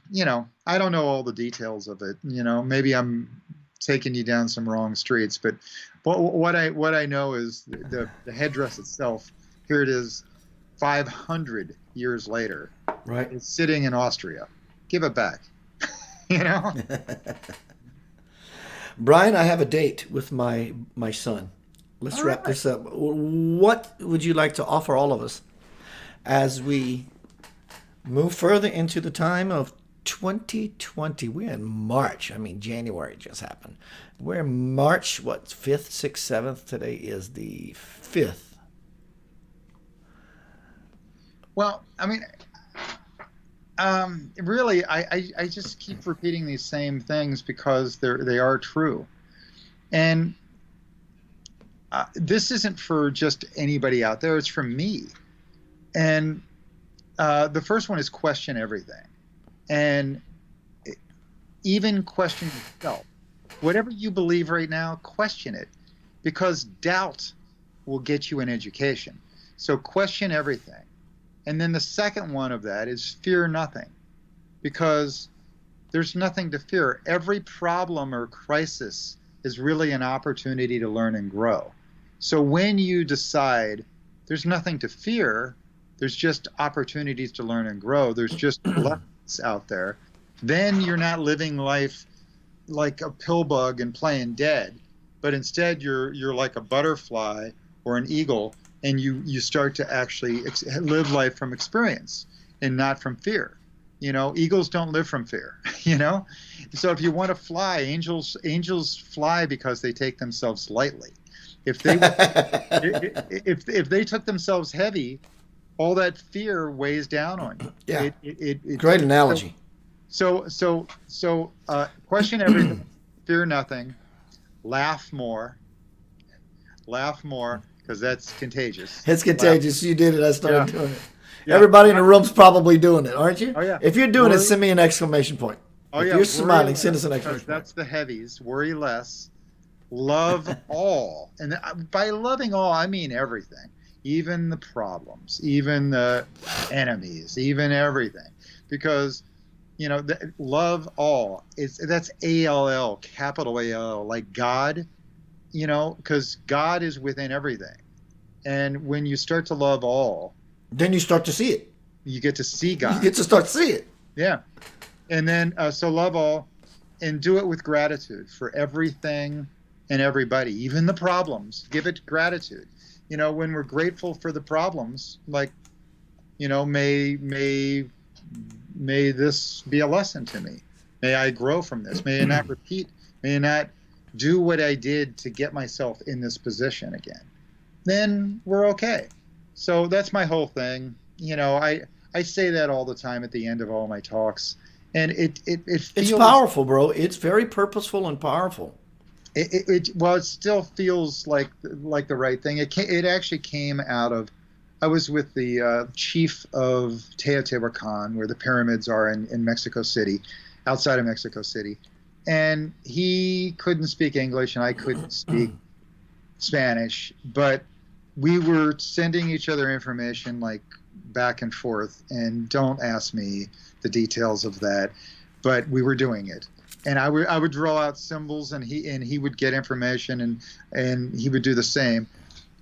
C: I don't know all the details of it. Maybe I'm taking you down some wrong streets, but what I know is the headdress itself. Here it is, 500 years later.
A: Right.
C: It's sitting in Austria. Give it back. you know.
A: Brian, I have a date with my son. Let's
C: All
A: wrap
C: right.
A: this up. What would you like to offer all of us as we move further into the time of 2020? We're in March. I mean, January just happened. We're in March, 5th, 6th, 7th? Today is the 5th.
C: Well, I mean, really, I just keep repeating these same things because they are true. And this isn't for just anybody out there. It's for me. And the first one is question everything. And even question yourself. Whatever you believe right now, question it. Because doubt will get you an education. So question everything. And then the second one of that is fear nothing. Because there's nothing to fear. Every problem or crisis is really an opportunity to learn and grow. So when you decide there's nothing to fear, there's just opportunities to learn and grow, there's just lessons out there, then you're not living life like a pill bug and playing dead, but instead you're like a butterfly or an eagle, and you start to actually live life from experience and not from fear. Eagles don't live from fear. So if you want to fly, angels fly because they take themselves lightly. If they if they took themselves heavy, all that fear weighs down on you.
A: Yeah. Great analogy.
C: So question everything, fear nothing, laugh more, because that's contagious.
A: It's contagious. You did it. I started doing it.
C: Yeah.
A: Everybody in the room's probably doing it, aren't you?
C: Oh, yeah.
A: If you're doing it,
C: Worry-
A: send me an exclamation point.
C: Oh,
A: If
C: yeah,
A: you're
C: worry
A: smiling,
C: less,
A: send us an
C: because
A: exclamation point.
C: that's the heavies. Worry less, love all, and by loving all, I mean everything, even the problems, even the enemies, even everything, because love all. That's ALL, capital ALL, like God, because God is within everything, and when you start to love all,
A: Then you start to see it.
C: You get to see
A: You
C: God.
A: get to start to see it.
C: Yeah. And then, so love all and do it with gratitude for everything and everybody, even the problems. Give it gratitude. When we're grateful for the problems, like, may this be a lesson to me. May I grow from this. May I not repeat. May I not do what I did to get myself in this position again. Then we're okay. So that's my whole thing. I say that all the time at the end of all my talks, and it
A: It's
C: feels
A: powerful, bro. It's very purposeful and powerful.
C: well, it still feels like the right thing. It actually came out of, I was with the chief of Teotihuacan, where the pyramids are in Mexico City, outside of Mexico City, and he couldn't speak English and I couldn't speak Spanish, but we were sending each other information like back and forth. And don't ask me the details of that, but we were doing it. And I would draw out symbols, and he would get information, and he would do the same.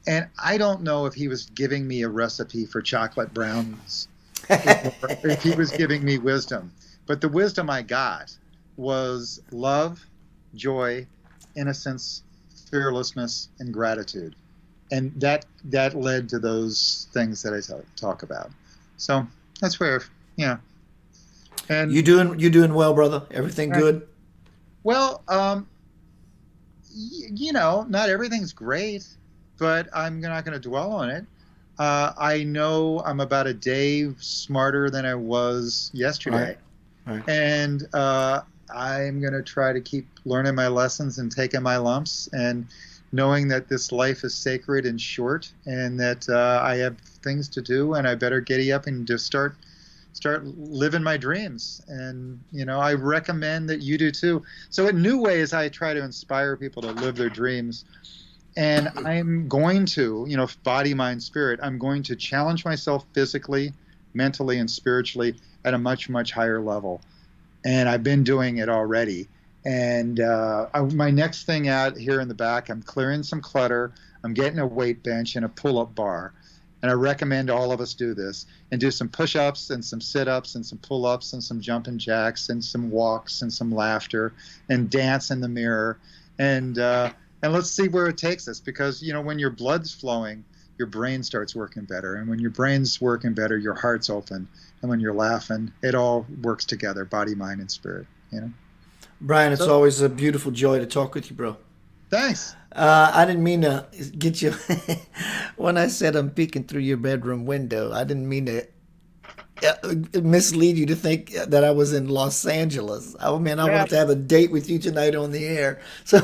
C: And I don't know if he was giving me a recipe for chocolate brownies, or if he was giving me wisdom. But the wisdom I got was love, joy, innocence, fearlessness, and gratitude. And that led to those things that I talk about. So that's where, yeah. And
A: You doing well, brother? Everything good?
C: well, not everything's great, but I'm not going to dwell on it. I know I'm about a day smarter than I was yesterday,
A: Right.
C: and I'm going to try to keep learning my lessons and taking my lumps, and knowing that this life is sacred and short, and that I have things to do, and I better giddy up and just start living my dreams. And I recommend that you do too. So in new ways, I try to inspire people to live their dreams. And I'm going to, body, mind, spirit, I'm going to challenge myself physically, mentally, and spiritually at a much, much higher level. And I've been doing it already. And my next thing out here in the back, I'm clearing some clutter. I'm getting a weight bench and a pull-up bar. And I recommend all of us do this, and do some push-ups and some sit-ups and some pull-ups and some jumping jacks and some walks and some laughter and dance in the mirror. And let's see where it takes us, because, when your blood's flowing, your brain starts working better. And when your brain's working better, your heart's open. And when you're laughing, it all works together, body, mind, and spirit,
A: Brian, it's always a beautiful joy to talk with you, bro.
C: Thanks.
A: I didn't mean to get you. When I said I'm peeking through your bedroom window, I didn't mean to mislead you to think that I was in Los Angeles. Oh man, I wanted to have a date with you tonight on the air. So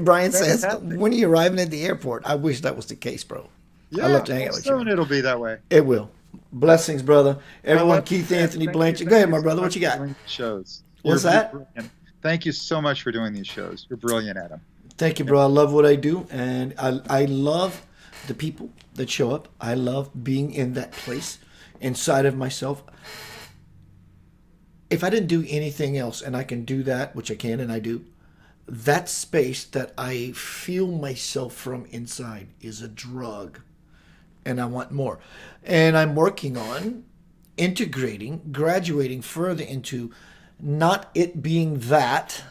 A: Brian says,
C: Fantastic.
A: when are you arriving at the airport? I wish that was the case, bro.
C: Yeah,
A: I'd love to hang out with
C: soon
A: you.
C: it'll be that way.
A: It will. Blessings, brother. Everyone,
C: love
A: Keith
C: you.
A: Anthony
C: Thank
A: Blanchard.
C: you.
A: Go ahead,
C: Thank
A: my
C: you
A: brother.
C: so
A: What
C: much
A: you
C: for
A: got?
C: doing these shows.
A: What's
C: You're
A: that?
C: brilliant. Thank you so much for doing these shows. You're brilliant at them.
A: Thank you, bro. I love what I do, and I love the people that show up. I love being in that place inside of myself. If I didn't do anything else, and I can do that, which I can and I do, that space that I feel myself from inside is a drug, and I want more. And I'm working on integrating, graduating further into not it being that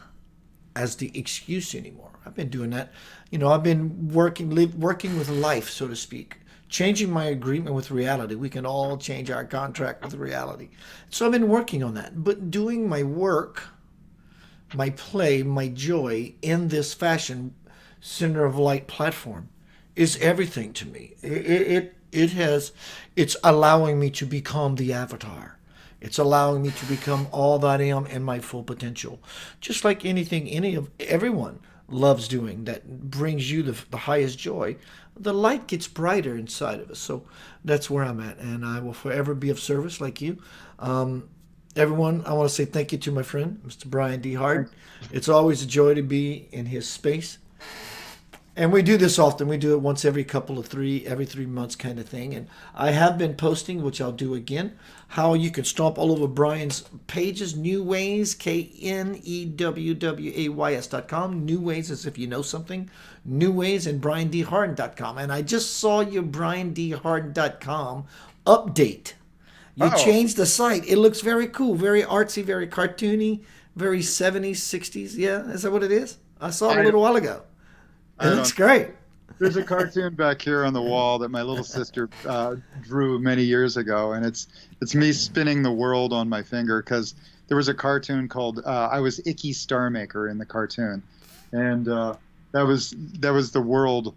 A: as the excuse anymore. I've been doing that. I've been working with life, so to speak, changing my agreement with reality. We can all change our contract with reality. So I've been working on that, but doing my work, my play, my joy in this fashion, center of light platform is everything to me. It's allowing me to become the avatar. It's allowing me to become all that I am in my full potential. Just like anything everyone loves doing that brings you the highest joy, the light gets brighter inside of us. So that's where I'm at, and I will forever be of service like you. Everyone, I want to say thank you to my friend, Mr. Brian D. Hardin. It's always a joy to be in his space. And we do this often. We do it once every 3 months kind of thing. And I have been posting, which I'll do again, how you can stomp all over Brian's pages, New Ways, KNEWWAYS.com. New Ways as if you know something. New Ways and BrianDHardin.com. And I just saw your BrianDHardin.com update. You
C: Oh.
A: change the site. It looks very cool, very artsy, very cartoony, very 70s, 60s. Yeah, is that what it is? I saw it a little while ago. It
C: I
A: looks
C: don't.
A: great.
C: There's a cartoon back here on the wall that my little sister drew many years ago, and it's me spinning the world on my finger because there was a cartoon called I was Icky Star Maker in the cartoon, and that was the world,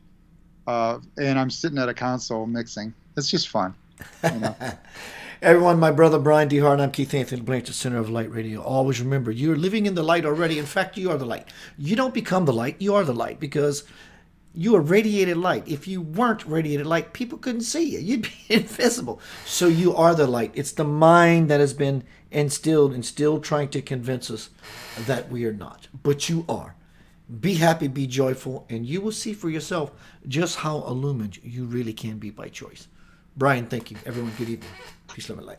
C: and I'm sitting at a console mixing. It's just fun, you know.
A: Everyone, my brother Brian D. Hardin, I'm Keith Anthony Blanchard, Center of Light Radio. Always remember, you're living in the light already. In fact, you are the light. You don't become the light, you are the light because you are radiated light. If you weren't radiated light, people couldn't see you. You'd be invisible. So you are the light. It's the mind that has been instilled and still trying to convince us that we are not. But you are. Be happy, be joyful, and you will see for yourself just how illumined you really can be by choice. Brian, thank you. Everyone, good evening. Peace, love, and light.